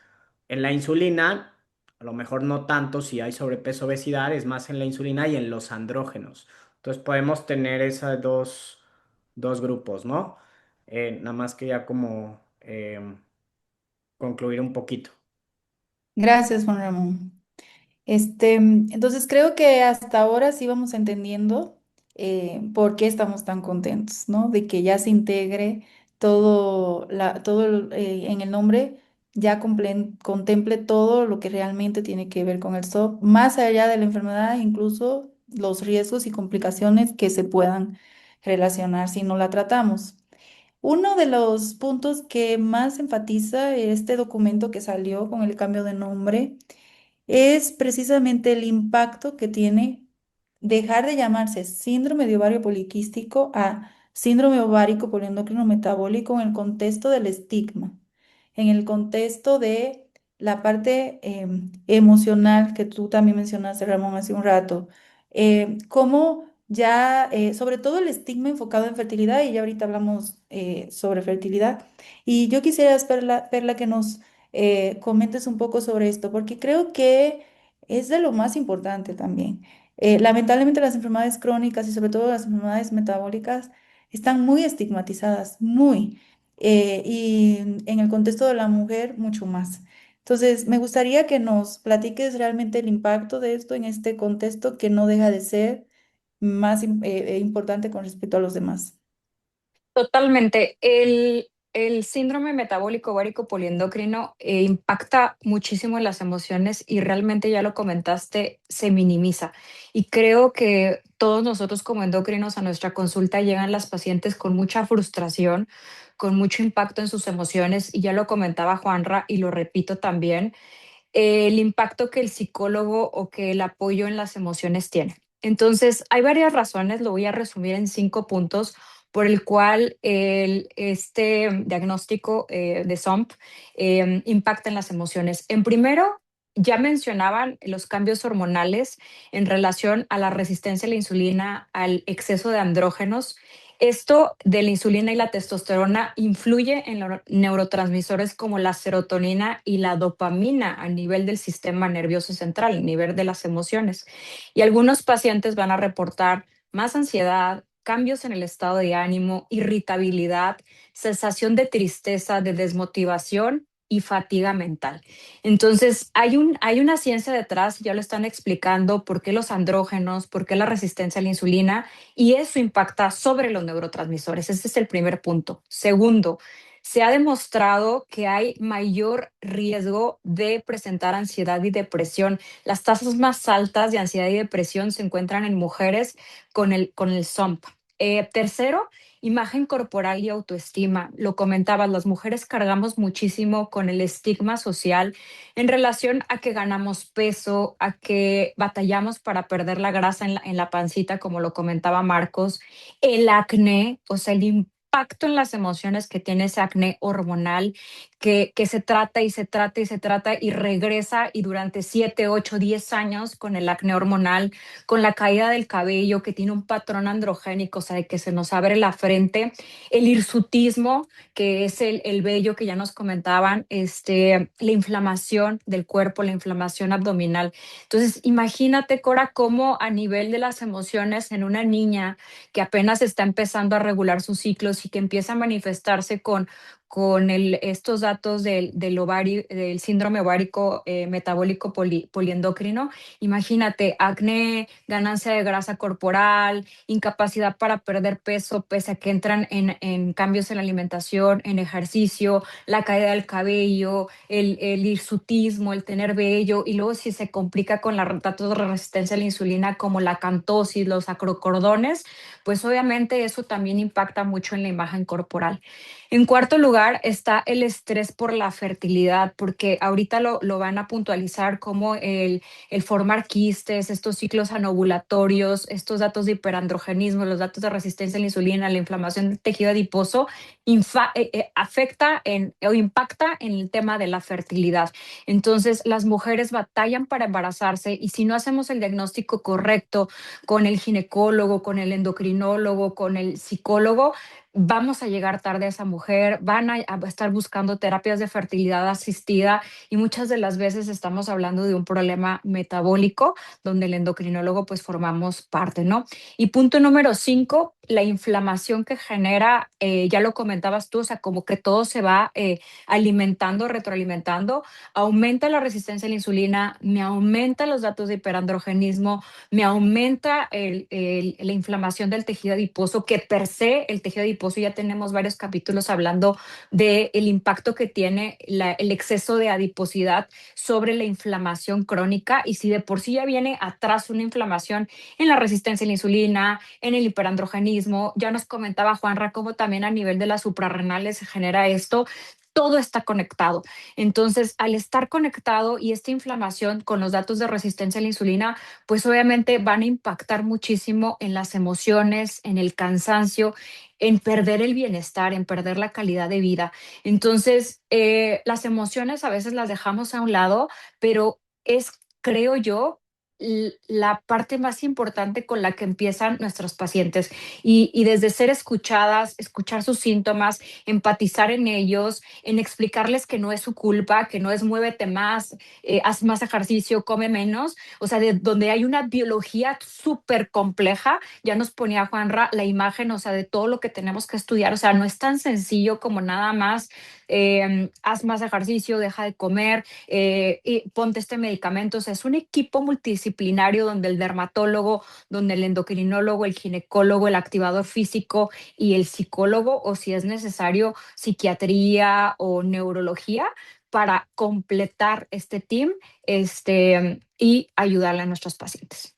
en la insulina, a lo mejor no tanto si hay sobrepeso, obesidad, es más en la insulina y en los andrógenos. Entonces podemos tener esos dos grupos, ¿no? Nada más que ya como concluir un poquito. gracias, Juan Ramón. Entonces creo que hasta ahora sí vamos entendiendo por qué estamos tan contentos, ¿no? De que ya se integre en el nombre, ya contemple todo lo que realmente tiene que ver con el SOP, más allá de la enfermedad, incluso los riesgos y complicaciones que se puedan relacionar si no la tratamos. Uno de los puntos que más enfatiza este documento que salió con el cambio de nombre es precisamente el impacto que tiene dejar de llamarse síndrome de ovario poliquístico a síndrome ovárico poliendocrino metabólico en el contexto del estigma, en el contexto de la parte emocional que tú también mencionaste, Ramón, hace un rato, cómo ya, sobre todo el estigma enfocado en fertilidad, y ya ahorita hablamos sobre fertilidad, y yo quisiera, Perla, que nos comentes un poco sobre esto, porque creo que es de lo más importante también. Lamentablemente las enfermedades crónicas y sobre todo las enfermedades metabólicas están muy estigmatizadas, muy, y en el contexto de la mujer mucho más. Entonces, me gustaría que nos platiques realmente el impacto de esto en este contexto que no deja de ser más importante con respecto a los demás. Totalmente. El síndrome metabólico ovárico poliendocrino impacta muchísimo en las emociones y realmente ya lo comentaste, se minimiza. Y creo que todos nosotros como endocrinos a nuestra consulta llegan las pacientes con mucha frustración, con mucho impacto en sus emociones y ya lo comentaba Juanra y lo repito también el impacto que el psicólogo o que el apoyo en las emociones tiene. Entonces, hay varias razones, lo voy a resumir en 5 puntos por el cual este diagnóstico de SOMP impacta en las emociones. En primero, ya mencionaban los cambios hormonales en relación a la resistencia a la insulina, al exceso de andrógenos. Esto de la insulina y la testosterona influye en los neurotransmisores como la serotonina y la dopamina a nivel del sistema nervioso central, a nivel de las emociones. Y algunos pacientes van a reportar más ansiedad, cambios en el estado de ánimo, irritabilidad, sensación de tristeza, de desmotivación y fatiga mental. Entonces, hay una ciencia detrás, ya lo están explicando, por qué los andrógenos, por qué la resistencia a la insulina y eso impacta sobre los neurotransmisores. Ese es el primer punto. Segundo, se ha demostrado que hay mayor riesgo de presentar ansiedad y depresión. Las tasas más altas de ansiedad y depresión se encuentran en mujeres con el SOMP. Tercero, imagen corporal y autoestima. Lo comentabas, las mujeres cargamos muchísimo con el estigma social en relación a que ganamos peso, a que batallamos para perder la grasa en la pancita, como lo comentaba Marcos, el acné, o sea, el impacto en las emociones que tiene ese acné hormonal, que se trata y se trata y se trata y regresa y durante 7, 8, 10 años con el acné hormonal, con la caída del cabello, que tiene un patrón androgénico, o sea, de que se nos abre la frente, el hirsutismo, que es el vello que ya nos comentaban, la inflamación del cuerpo, la inflamación abdominal. Entonces, imagínate, Cora, cómo a nivel de las emociones en una niña que apenas está empezando a regular sus ciclos y que empieza a manifestarse con estos datos del ovario, del síndrome ovárico metabólico poliendocrino, imagínate, acné, ganancia de grasa corporal, incapacidad para perder peso, pese a que entran en cambios en la alimentación, en ejercicio, la caída del cabello, el hirsutismo, el tener vello, y luego si se complica con la datos de resistencia a la insulina como la acantosis, los acrocordones, pues obviamente eso también impacta mucho en la imagen corporal. En cuarto lugar está el estrés por la fertilidad, porque ahorita lo van a puntualizar como el formar quistes, estos ciclos anovulatorios, estos datos de hiperandrogenismo, los datos de resistencia a la insulina, la inflamación del tejido adiposo, afecta o impacta en el tema de la fertilidad. Entonces, las mujeres batallan para embarazarse y si no hacemos el diagnóstico correcto con el ginecólogo, con el endocrinólogo, con el psicólogo, vamos a llegar tarde a esa mujer, van a estar buscando terapias de fertilidad asistida y muchas de las veces estamos hablando de un problema metabólico donde el endocrinólogo pues formamos parte, ¿no? Y punto número 5, la inflamación que genera, ya lo comentabas tú, o sea, como que todo se va alimentando, retroalimentando, aumenta la resistencia a la insulina, me aumenta los datos de hiperandrogenismo, me aumenta la inflamación del tejido adiposo, que per se el tejido adiposo ya tenemos varios capítulos hablando del impacto que tiene el exceso de adiposidad sobre la inflamación crónica y si de por sí ya viene atrás una inflamación en la resistencia a la insulina, en el hiperandrogenismo, ya nos comentaba Juanra cómo también a nivel de las suprarrenales se genera esto, todo está conectado. Entonces, al estar conectado y esta inflamación con los datos de resistencia a la insulina, pues obviamente van a impactar muchísimo en las emociones, en el cansancio, en perder el bienestar, en perder la calidad de vida. Entonces, las emociones a veces las dejamos a un lado, pero es, creo yo, la parte más importante con la que empiezan nuestros pacientes y desde ser escuchadas, escuchar sus síntomas, empatizar en ellos, en explicarles que no es su culpa, que no es muévete más, haz más ejercicio, come menos, o sea, de donde hay una biología súper compleja, ya nos ponía Juanra la imagen, o sea, de todo lo que tenemos que estudiar, o sea, no es tan sencillo como nada más, haz más ejercicio, deja de comer, y ponte este medicamento. O sea, es un equipo multidisciplinario donde el dermatólogo, donde el endocrinólogo, el ginecólogo, el activador físico y el psicólogo, o si es necesario, psiquiatría o neurología, para completar este team y ayudarle a nuestros pacientes.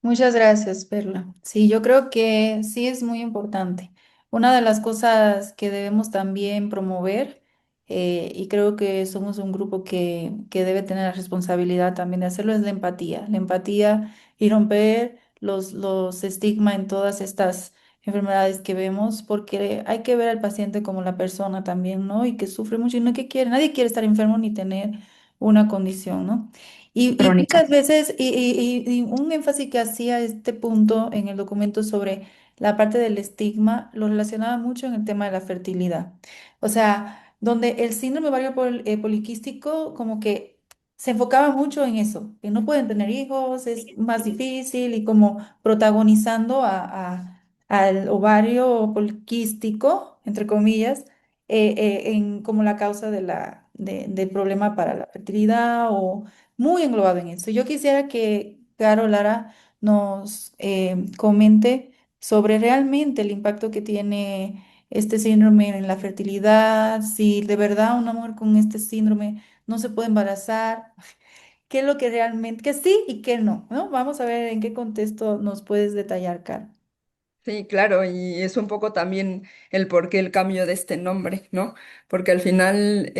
Muchas gracias, Perla. Sí, yo creo que sí es muy importante. Una de las cosas que debemos también promover, y creo que somos un grupo que debe tener la responsabilidad también de hacerlo, es la empatía y romper los estigmas en todas estas enfermedades que vemos, porque hay que ver al paciente como la persona también, ¿no? Y que sufre mucho y no que quiere, nadie quiere estar enfermo ni tener una condición, ¿no? Y Crónica. muchas veces, y un énfasis que hacía este punto en el documento sobre la parte del estigma, lo relacionaba mucho en el tema de la fertilidad. O sea, donde el síndrome ovario poliquístico como que se enfocaba mucho en eso, que no pueden tener hijos, es más difícil y como protagonizando al ovario poliquístico, entre comillas, en, como la causa del problema para la fertilidad o muy englobado en eso. Yo quisiera que Caro Lara nos comente sobre realmente el impacto que tiene este síndrome en la fertilidad, si de verdad una mujer con este síndrome no se puede embarazar, qué es lo que realmente, que sí y que no, ¿no? Vamos a ver en qué contexto nos puedes detallar, Caro. Sí, claro, y es un poco también el por qué el cambio de este nombre, ¿no? Porque al final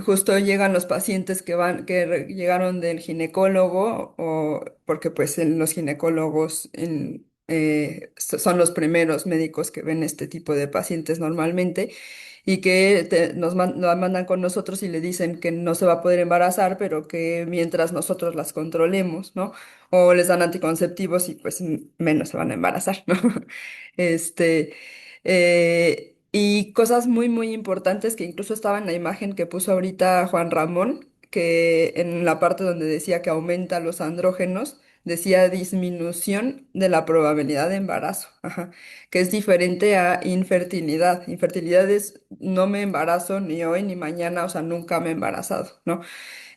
justo llegan los pacientes llegaron del ginecólogo, o porque pues los ginecólogos son los primeros médicos que ven este tipo de pacientes normalmente y que nos mandan con nosotros y le dicen que no se va a poder embarazar, pero que mientras nosotros las controlemos, ¿no? O les dan anticonceptivos y pues menos se van a embarazar, ¿no? Este, y cosas muy, muy importantes que incluso estaba en la imagen que puso ahorita Juan Ramón, que en la parte donde decía que aumenta los andrógenos, decía disminución de la probabilidad de embarazo, ajá, que es diferente a infertilidad. Infertilidad es no me embarazo ni hoy ni mañana, o sea, nunca me he embarazado, ¿no?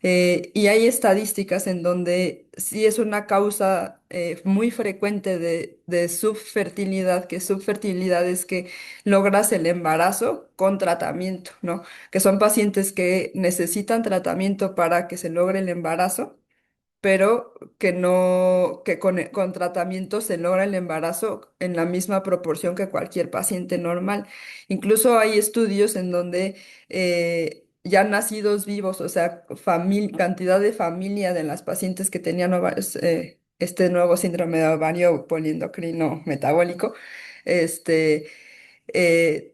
Y hay estadísticas en donde sí es una causa muy frecuente de subfertilidad, que subfertilidad es que logras el embarazo con tratamiento, ¿no? Que son pacientes que necesitan tratamiento para que se logre el embarazo, pero que no, que con tratamiento se logra el embarazo en la misma proporción que cualquier paciente normal. Incluso hay estudios en donde ya nacidos vivos, o sea, cantidad de familia de las pacientes que tenían este nuevo síndrome de ovario poliendocrino metabólico, este,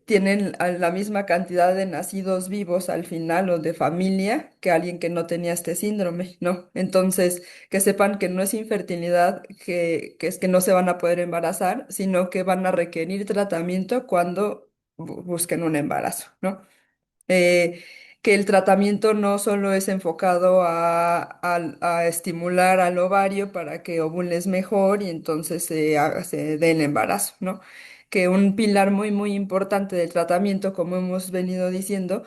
tienen la misma cantidad de nacidos vivos al final o de familia que alguien que no tenía este síndrome, ¿no? Entonces, que sepan que no es infertilidad, que es que no se van a poder embarazar, sino que van a requerir tratamiento cuando busquen un embarazo, ¿no? eh, que el tratamiento no solo es enfocado a estimular al ovario para que ovules mejor y entonces se dé el embarazo, ¿no? Que un pilar muy, muy importante del tratamiento, como hemos venido diciendo,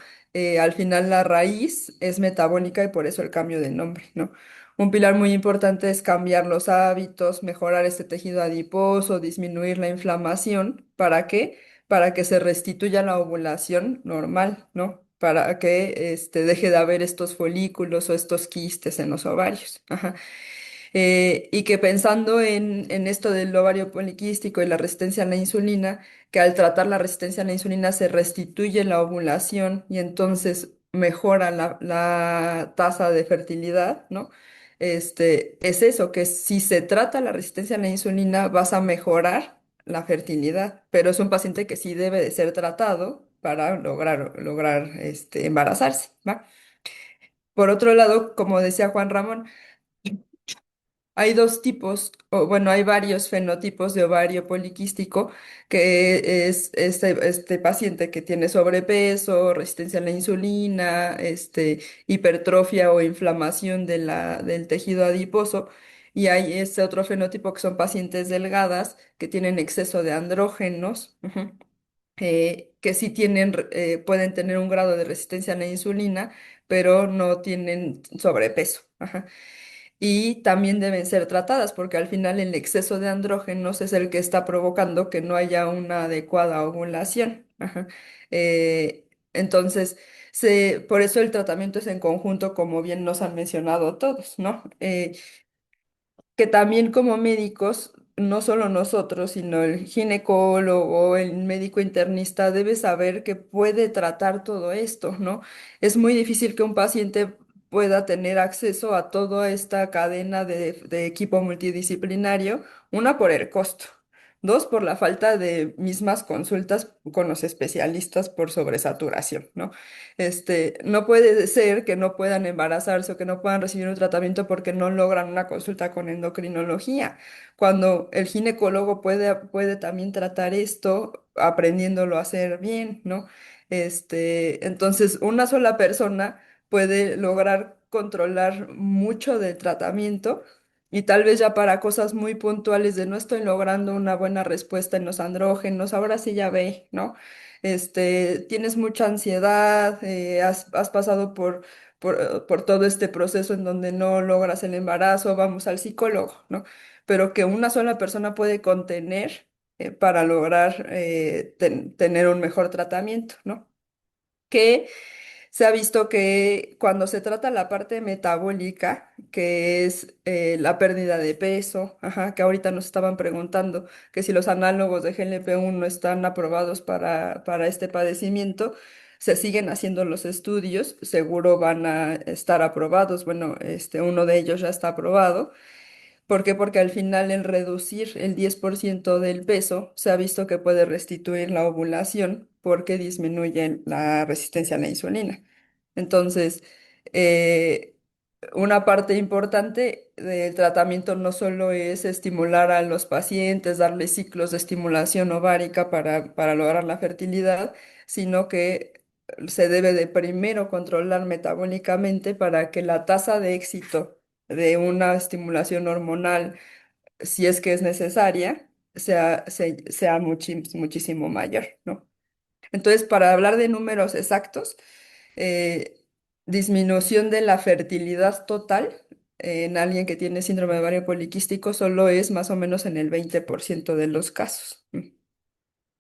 al final la raíz es metabólica y por eso el cambio de nombre, ¿no? Un pilar muy importante es cambiar los hábitos, mejorar este tejido adiposo, disminuir la inflamación. ¿Para qué? Para que se restituya la ovulación normal, ¿no? Para que deje de haber estos folículos o estos quistes en los ovarios. Ajá. Y que pensando en esto del ovario poliquístico y la resistencia a la insulina, que al tratar la resistencia a la insulina se restituye la ovulación y entonces mejora la tasa de fertilidad, ¿no? Es eso, que si se trata la resistencia a la insulina, vas a mejorar la fertilidad, pero es un paciente que sí debe de ser tratado para lograr embarazarse, ¿va? Por otro lado, como decía Juan Ramón, hay dos tipos, o bueno, hay varios fenotipos de ovario poliquístico, que es este paciente que tiene sobrepeso, resistencia a la insulina, hipertrofia o inflamación del tejido adiposo. Y hay este otro fenotipo que son pacientes delgadas que tienen exceso de andrógenos, ujú, que sí tienen, pueden tener un grado de resistencia a la insulina, pero no tienen sobrepeso. Ajá. Y también deben ser tratadas porque al final el exceso de andrógenos es el que está provocando que no haya una adecuada ovulación. Ajá. Entonces, por eso el tratamiento es en conjunto, como bien nos han mencionado todos, ¿no? Que también como médicos, no solo nosotros, sino el ginecólogo, el médico internista debe saber que puede tratar todo esto, ¿no? Es muy difícil que un paciente pueda tener acceso a toda esta cadena de equipo multidisciplinario, una por el costo. Dos, por la falta de mismas consultas con los especialistas por sobresaturación, ¿no? No puede ser que no puedan embarazarse o que no puedan recibir un tratamiento porque no logran una consulta con endocrinología, cuando el ginecólogo puede también tratar esto aprendiéndolo a hacer bien, ¿no? Entonces, una sola persona puede lograr controlar mucho del tratamiento. Y tal vez ya para cosas muy puntuales de no estoy logrando una buena respuesta en los andrógenos, ahora sí ya ve, ¿no? Tienes mucha ansiedad, has pasado por todo este proceso en donde no logras el embarazo, vamos al psicólogo, ¿no? Pero que una sola persona puede contener para lograr tener un mejor tratamiento, ¿no? Que se ha visto que cuando se trata la parte metabólica, que es la pérdida de peso, ajá, que ahorita nos estaban preguntando que si los análogos de GLP-1 están aprobados para este padecimiento, se siguen haciendo los estudios, seguro van a estar aprobados. Bueno, uno de ellos ya está aprobado. ¿Por qué? Porque al final el reducir el 10% del peso se ha visto que puede restituir la ovulación porque disminuye la resistencia a la insulina. Entonces, eh, una parte importante del tratamiento no solo es estimular a los pacientes, darles ciclos de estimulación ovárica para lograr la fertilidad, sino que se debe de primero controlar metabólicamente para que la tasa de éxito de una estimulación hormonal, si es que es necesaria, sea muchísimo mayor, ¿no? Entonces, para hablar de números exactos, eh, disminución de la fertilidad total en alguien que tiene síndrome de ovario poliquístico solo es más o menos en el 20% de los casos.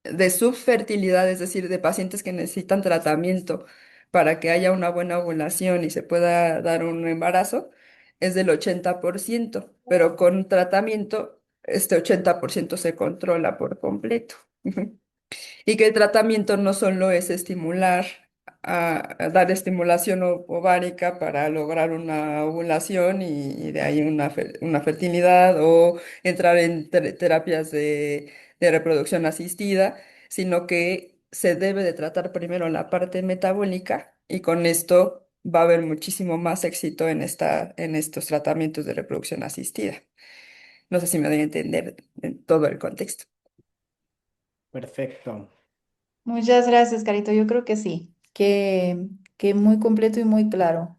De subfertilidad, es decir, de pacientes que necesitan tratamiento para que haya una buena ovulación y se pueda dar un embarazo, es del 80%, pero con tratamiento este 80% se controla por completo. Ujú. Y que el tratamiento no solo es estimular, a dar estimulación ovárica para lograr una ovulación y de ahí una fertilidad o entrar en terapias de reproducción asistida, sino que se debe de tratar primero la parte metabólica y con esto va a haber muchísimo más éxito en estos tratamientos de reproducción asistida. No sé si me doy a entender en todo el contexto. Perfecto. Muchas gracias, Carito. Yo creo que sí, que muy completo y muy claro.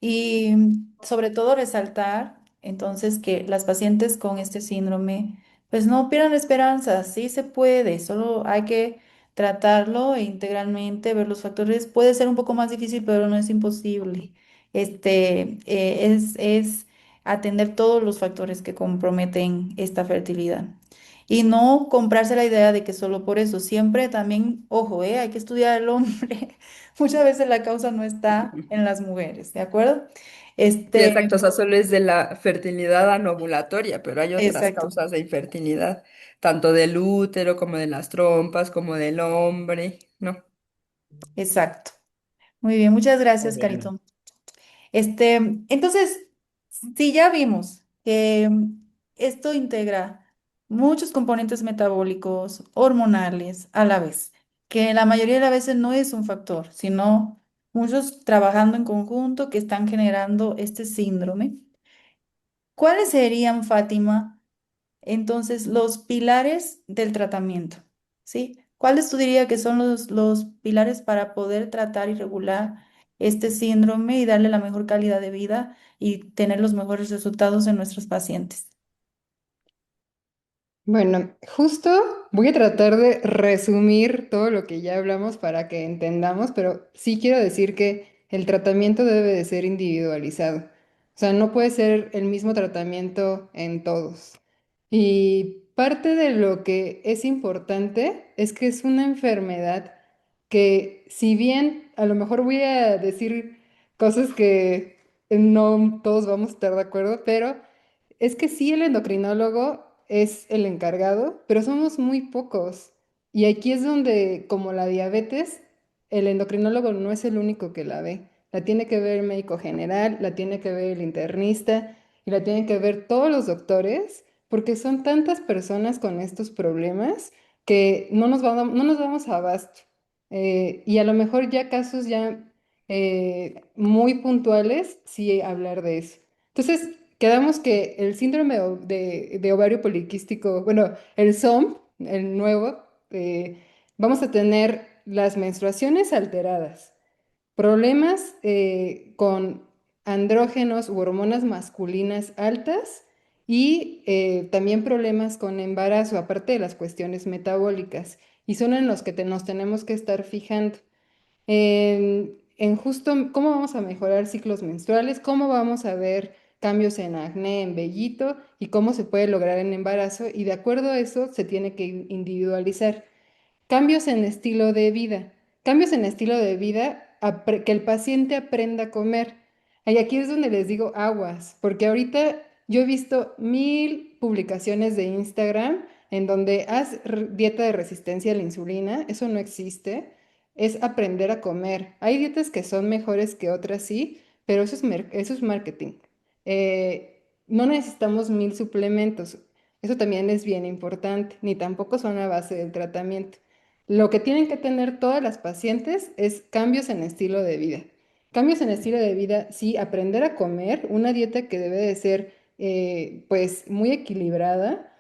Y sobre todo resaltar entonces que las pacientes con este síndrome pues no pierdan la esperanza, sí se puede, solo hay que tratarlo integralmente, ver los factores. Puede ser un poco más difícil, pero no es imposible. Es atender todos los factores que comprometen esta fertilidad. Y no comprarse la idea de que solo por eso, siempre también, ojo, hay que estudiar al hombre. Muchas veces la causa no está en las mujeres, ¿de acuerdo? Sí, Este, exacto, o sea, solo es de la fertilidad anovulatoria, pero hay otras exacto, causas de infertilidad, tanto del útero como de las trompas, como del hombre, ¿no? exacto. Muy bien, muchas Muy gracias, bien. Carito. Entonces, si ya vimos que esto integra muchos componentes metabólicos, hormonales a la vez, que la mayoría de las veces no es un factor, sino muchos trabajando en conjunto que están generando este síndrome. ¿Cuáles serían, Fátima, entonces los pilares del tratamiento? ¿Sí? ¿Cuáles tú dirías que son los pilares para poder tratar y regular este síndrome y darle la mejor calidad de vida y tener los mejores resultados en nuestros pacientes? Bueno, justo voy a tratar de resumir todo lo que ya hablamos para que entendamos, pero sí quiero decir que el tratamiento debe de ser individualizado. O sea, no puede ser el mismo tratamiento en todos. Y parte de lo que es importante es que es una enfermedad que, si bien a lo mejor voy a decir cosas que no todos vamos a estar de acuerdo, pero es que sí, el endocrinólogo es el encargado, pero somos muy pocos. Y aquí es donde, como la diabetes, el endocrinólogo no es el único que la ve. La tiene que ver el médico general, la tiene que ver el internista y la tienen que ver todos los doctores, porque son tantas personas con estos problemas que no nos damos abasto. Y a lo mejor ya casos ya muy puntuales, sí hablar de eso. Entonces, quedamos que el síndrome de ovario poliquístico, bueno, el SOM, el nuevo, vamos a tener las menstruaciones alteradas, problemas con andrógenos u hormonas masculinas altas y también problemas con embarazo, aparte de las cuestiones metabólicas. Y son en los que nos tenemos que estar fijando en justo cómo vamos a mejorar ciclos menstruales, cómo vamos a ver cambios en acné, en vellito y cómo se puede lograr en embarazo. Y de acuerdo a eso se tiene que individualizar. Cambios en estilo de vida. Cambios en estilo de vida, que el paciente aprenda a comer. Y aquí es donde les digo aguas, porque ahorita yo he visto 1000 publicaciones de Instagram en donde haz dieta de resistencia a la insulina, eso no existe, es aprender a comer. Hay dietas que son mejores que otras, sí, pero eso es marketing. No necesitamos 1000 suplementos, eso también es bien importante, ni tampoco son la base del tratamiento. Lo que tienen que tener todas las pacientes es cambios en estilo de vida. Cambios en estilo de vida, sí, aprender a comer, una dieta que debe de ser pues muy equilibrada,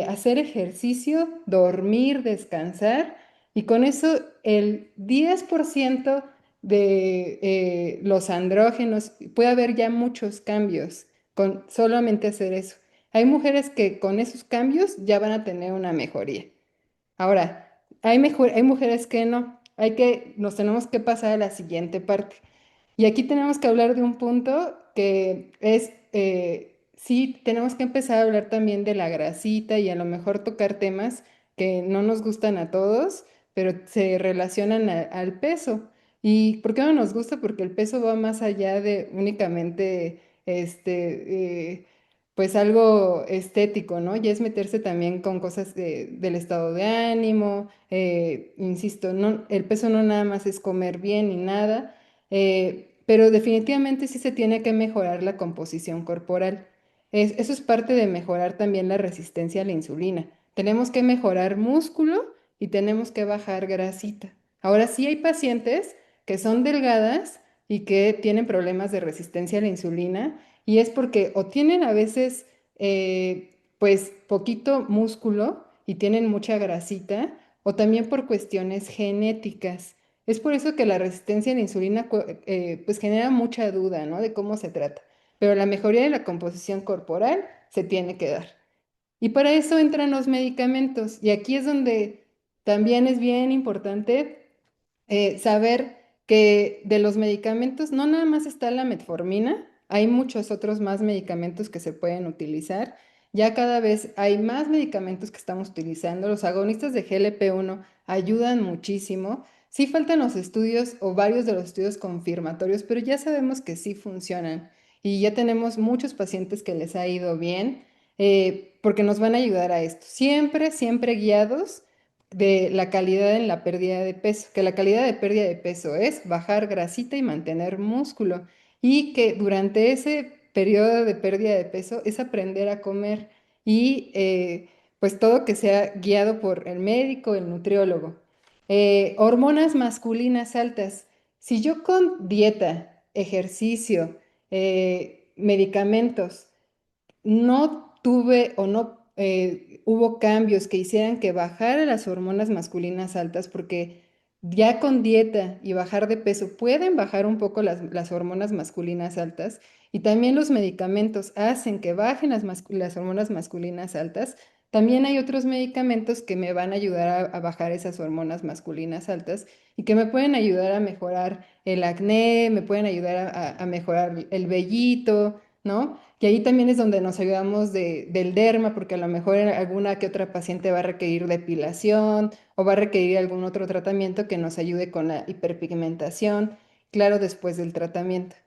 hacer ejercicio, dormir, descansar, y con eso el 10% de los andrógenos, puede haber ya muchos cambios con solamente hacer eso. Hay mujeres que con esos cambios ya van a tener una mejoría. Ahora, hay mujeres que no, nos tenemos que pasar a la siguiente parte. Y aquí tenemos que hablar de un punto que es, sí, tenemos que empezar a hablar también de la grasita y a lo mejor tocar temas que no nos gustan a todos, pero se relacionan al peso. ¿Y por qué no nos gusta? Porque el peso va más allá de únicamente, pues algo estético, ¿no? Ya es meterse también con cosas del estado de ánimo, insisto, no, el peso no nada más es comer bien ni nada, pero definitivamente sí se tiene que mejorar la composición corporal. Eso es parte de mejorar también la resistencia a la insulina. Tenemos que mejorar músculo y tenemos que bajar grasita. Ahora sí hay pacientes que son delgadas y que tienen problemas de resistencia a la insulina y es porque o tienen a veces pues poquito músculo y tienen mucha grasita o también por cuestiones genéticas. Es por eso que la resistencia a la insulina pues genera mucha duda, ¿no? De cómo se trata. Pero la mejoría de la composición corporal se tiene que dar. Y para eso entran los medicamentos. Y aquí es donde también es bien importante saber que de los medicamentos no nada más está la metformina, hay muchos otros más medicamentos que se pueden utilizar. Ya cada vez hay más medicamentos que estamos utilizando. Los agonistas de GLP-1 ayudan muchísimo. Sí faltan los estudios o varios de los estudios confirmatorios, pero ya sabemos que sí funcionan y ya tenemos muchos pacientes que les ha ido bien porque nos van a ayudar a esto. Siempre, siempre guiados de la calidad en la pérdida de peso, que la calidad de pérdida de peso es bajar grasita y mantener músculo, y que durante ese periodo de pérdida de peso es aprender a comer y pues todo que sea guiado por el médico, el nutriólogo. Hormonas masculinas altas. Si yo con dieta, ejercicio, medicamentos, no tuve o no hubo cambios que hicieran que bajara las hormonas masculinas altas, porque ya con dieta y bajar de peso pueden bajar un poco las hormonas masculinas altas, y también los medicamentos hacen que bajen las hormonas masculinas altas. También hay otros medicamentos que me van a ayudar a bajar esas hormonas masculinas altas y que me pueden ayudar a mejorar el acné, me pueden ayudar a mejorar el vellito, ¿no? Y ahí también es donde nos ayudamos del derma, porque a lo mejor alguna que otra paciente va a requerir depilación o va a requerir algún otro tratamiento que nos ayude con la hiperpigmentación, claro, después del tratamiento.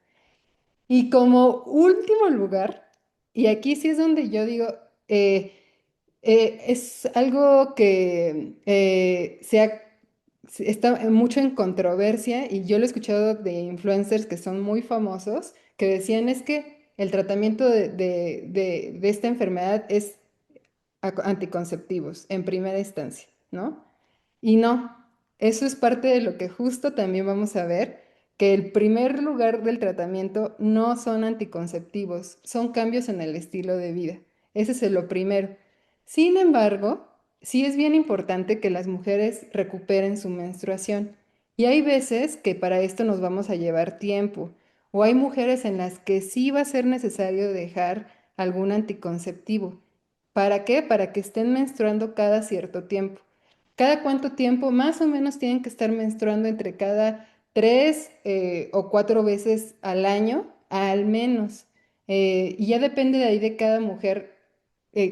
Y como último lugar, y aquí sí es donde yo digo, eh, es algo que está mucho en controversia, y yo lo he escuchado de influencers que son muy famosos, que decían es que el tratamiento de esta enfermedad es anticonceptivos en primera instancia, ¿no? Y no, eso es parte de lo que justo también vamos a ver, que el primer lugar del tratamiento no son anticonceptivos, son cambios en el estilo de vida. Ese es lo primero. Sin embargo, sí es bien importante que las mujeres recuperen su menstruación. Y hay veces que para esto nos vamos a llevar tiempo, o hay mujeres en las que sí va a ser necesario dejar algún anticonceptivo. ¿Para qué? Para que estén menstruando cada cierto tiempo. ¿Cada cuánto tiempo? Más o menos tienen que estar menstruando entre cada 3 o 4 veces al año, al menos. Y ya depende de ahí de cada mujer.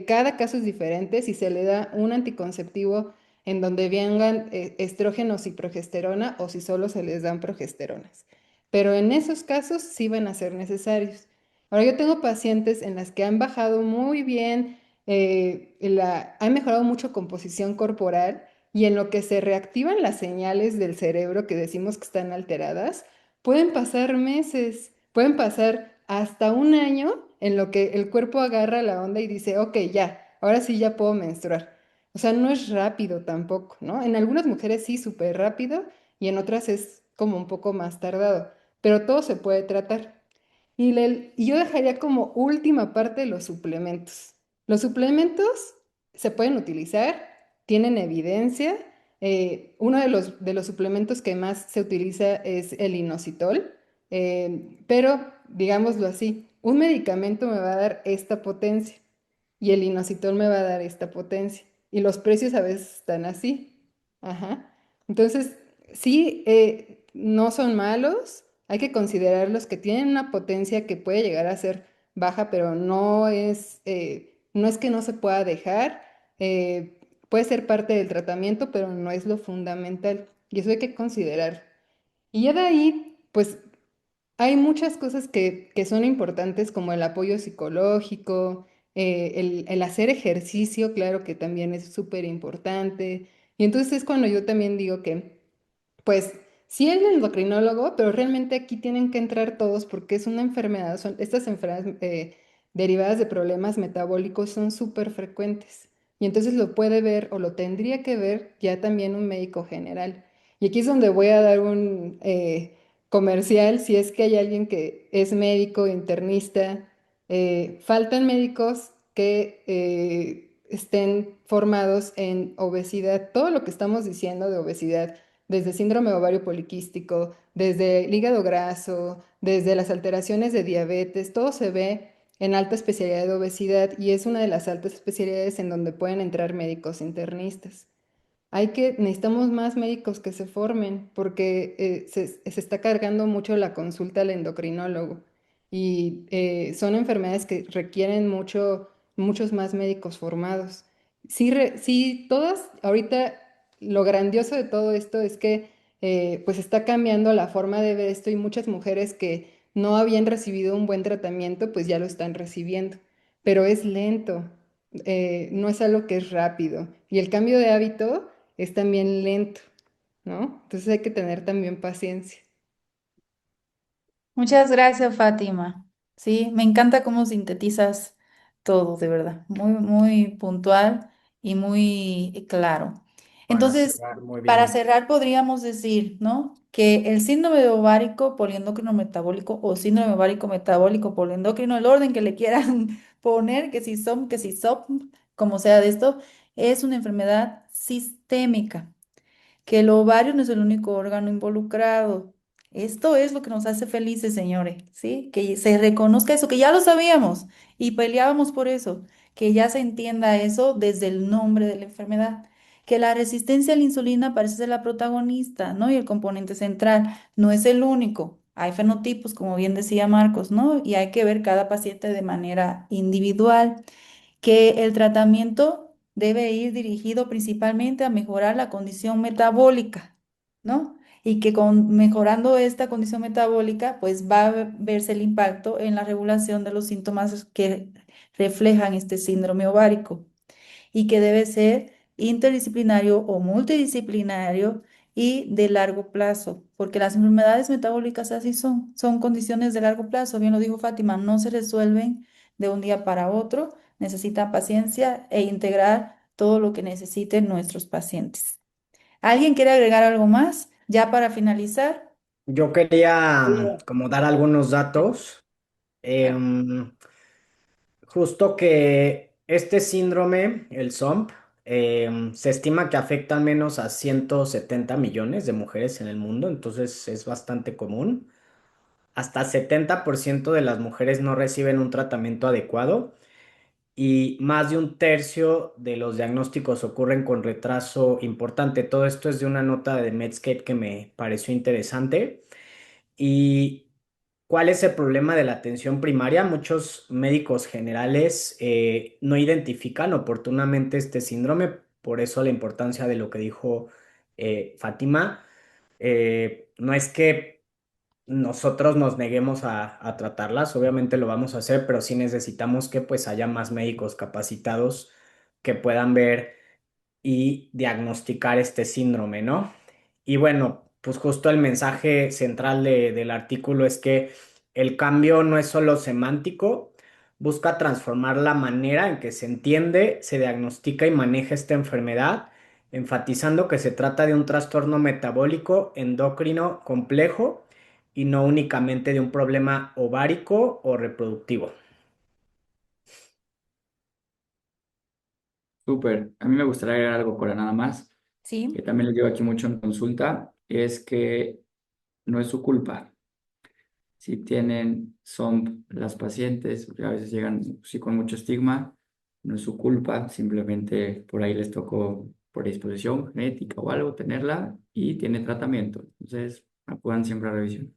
Cada caso es diferente. Si se le da un anticonceptivo en donde vengan estrógenos y progesterona, o si solo se les dan progesteronas. Pero en esos casos sí van a ser necesarios. Ahora, yo tengo pacientes en las que han bajado muy bien, han mejorado mucho composición corporal, y en lo que se reactivan las señales del cerebro que decimos que están alteradas, pueden pasar meses, pueden pasar hasta un año en lo que el cuerpo agarra la onda y dice, ok, ya, ahora sí ya puedo menstruar. O sea, no es rápido tampoco, ¿no? En algunas mujeres sí, súper rápido, y en otras es como un poco más tardado, pero todo se puede tratar. Y yo dejaría como última parte los suplementos. Los suplementos se pueden utilizar, tienen evidencia. Uno de los suplementos que más se utiliza es el inositol, pero digámoslo así, un medicamento me va a dar esta potencia y el inositol me va a dar esta potencia. Y los precios a veces están así. Ajá. Entonces, sí, no son malos. Hay que considerarlos, que tienen una potencia que puede llegar a ser baja, pero no es que no se pueda dejar. Puede ser parte del tratamiento, pero no es lo fundamental. Y eso hay que considerar. Y ya de ahí, pues hay muchas cosas que son importantes, como el apoyo psicológico, el hacer ejercicio, claro que también es súper importante. Y entonces es cuando yo también digo que, pues, sí el endocrinólogo, pero realmente aquí tienen que entrar todos, porque es una enfermedad, estas enfermedades derivadas de problemas metabólicos son súper frecuentes. Y entonces lo puede ver, o lo tendría que ver ya también un médico general. Y aquí es donde voy a dar un comercial, si es que hay alguien que es médico, internista. Faltan médicos que estén formados en obesidad. Todo lo que estamos diciendo de obesidad, desde síndrome ovario poliquístico, desde el hígado graso, desde las alteraciones de diabetes, todo se ve en alta especialidad de obesidad, y es una de las altas especialidades en donde pueden entrar médicos internistas. Necesitamos más médicos que se formen, porque se está cargando mucho la consulta al endocrinólogo, y son enfermedades que requieren muchos más médicos formados. Sí, sí, todas, ahorita lo grandioso de todo esto es que pues está cambiando la forma de ver esto, y muchas mujeres que no habían recibido un buen tratamiento, pues ya lo están recibiendo, pero es lento, no es algo que es rápido, y el cambio de hábito es también lento, ¿no? Entonces hay que tener también paciencia. Muchas gracias, Fátima. Sí, me encanta cómo sintetizas todo, de verdad. Muy, muy puntual y muy claro. Para Entonces, cerrar muy para bien. cerrar, podríamos decir, ¿no? Que el síndrome ovárico poliendocrino metabólico o síndrome ovárico metabólico poliendocrino, el orden que le quieran poner, que si son, que si son, como sea de esto, es una enfermedad sistémica, que el ovario no es el único órgano involucrado. Esto es lo que nos hace felices, señores, ¿sí? Que se reconozca eso, que ya lo sabíamos y peleábamos por eso, que ya se entienda eso desde el nombre de la enfermedad, que la resistencia a la insulina parece ser la protagonista, ¿no? Y el componente central, no es el único. Hay fenotipos, como bien decía Marcos, ¿no? Y hay que ver cada paciente de manera individual, que el tratamiento debe ir dirigido principalmente a mejorar la condición metabólica, ¿no? Y que con mejorando esta condición metabólica, pues va a verse el impacto en la regulación de los síntomas que reflejan este síndrome ovárico y que debe ser interdisciplinario o multidisciplinario y de largo plazo, porque las enfermedades metabólicas así son condiciones de largo plazo, bien lo dijo Fátima, no se resuelven de un día para otro, necesitan paciencia e integrar todo lo que necesiten nuestros pacientes. ¿Alguien quiere agregar algo más? Ya para finalizar. Yo quería como dar algunos datos. Em, Justo que este síndrome, el SOMP, se estima que afecta al menos a 170 millones de mujeres en el mundo, entonces es bastante común. Hasta 70% de las mujeres no reciben un tratamiento adecuado y más de un tercio de los diagnósticos ocurren con retraso importante. Todo esto es de una nota de Medscape que me pareció interesante. ¿Y cuál es el problema de la atención primaria? Muchos médicos generales no identifican oportunamente este síndrome, por eso la importancia de lo que dijo Fátima. No es que nosotros nos neguemos a tratarlas, obviamente lo vamos a hacer, pero sí necesitamos que pues haya más médicos capacitados que puedan ver y diagnosticar este síndrome, ¿no? Y bueno, pues justo el mensaje central del artículo es que el cambio no es solo semántico, busca transformar la manera en que se entiende, se diagnostica y maneja esta enfermedad, enfatizando que se trata de un trastorno metabólico endocrino complejo y no únicamente de un problema ovárico o reproductivo. Súper. A mí me gustaría agregar algo, Cora, nada más, que Sí. también les digo aquí mucho en consulta, es que no es su culpa. Si tienen, son las pacientes, porque a veces llegan sí con mucho estigma, no es su culpa, simplemente por ahí les tocó por disposición genética o algo tenerla y tiene tratamiento. Entonces, acudan siempre a revisión.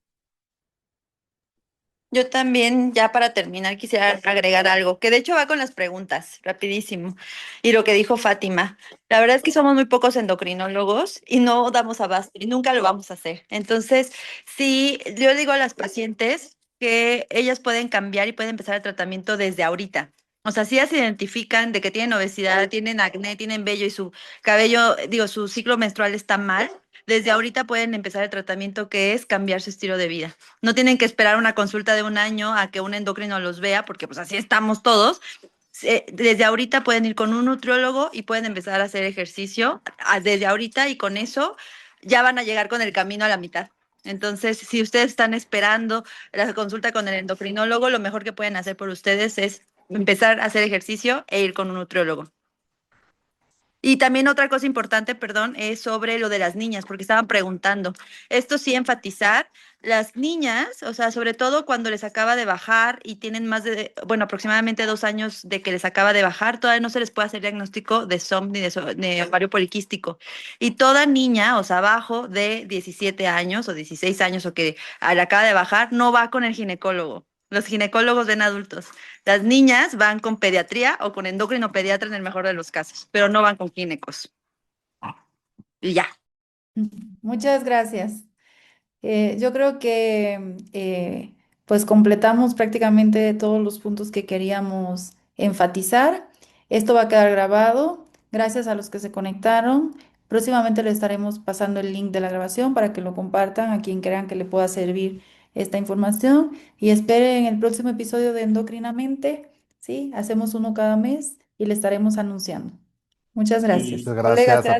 Yo también, ya para terminar, quisiera agregar algo, que de hecho va con las preguntas, rapidísimo. Y lo que dijo Fátima, la verdad es que somos muy pocos endocrinólogos y no damos abasto y nunca lo vamos a hacer. Entonces, sí, yo digo a las pacientes que ellas pueden cambiar y pueden empezar el tratamiento desde ahorita. O sea, si ellas se identifican de que tienen obesidad, tienen acné, tienen vello y su cabello, digo, su ciclo menstrual está mal, desde ahorita pueden empezar el tratamiento que es cambiar su estilo de vida. No tienen que esperar una consulta de un año a que un endocrino los vea, porque pues así estamos todos. Desde ahorita pueden ir con un nutriólogo y pueden empezar a hacer ejercicio desde ahorita y con eso ya van a llegar con el camino a la mitad. Entonces, si ustedes están esperando la consulta con el endocrinólogo, lo mejor que pueden hacer por ustedes es empezar a hacer ejercicio e ir con un nutriólogo. Y también otra cosa importante, perdón, es sobre lo de las niñas, porque estaban preguntando. Esto sí, enfatizar, las niñas, o sea, sobre todo cuando les acaba de bajar y tienen más de, bueno, aproximadamente 2 años de que les acaba de bajar, todavía no se les puede hacer diagnóstico de SOM ni de ovario poliquístico. Y toda niña, o sea, abajo de 17 años o 16 años o que le acaba de bajar, no va con el ginecólogo. Los ginecólogos ven adultos. Las niñas van con pediatría o con endocrino pediatra en el mejor de los casos, pero no van con ginecos. Y ya. Muchas gracias. Yo creo que pues completamos prácticamente todos los puntos que queríamos enfatizar. Esto va a quedar grabado. Gracias a los que se conectaron. Próximamente le estaremos pasando el link de la grabación para que lo compartan a quien crean que le pueda servir esta información. Y esperen el próximo episodio de Endocrinamente. ¿Sí? Hacemos uno cada mes y le estaremos anunciando. Muchas Muchas gracias. Colegas, gracias a gracias. todos.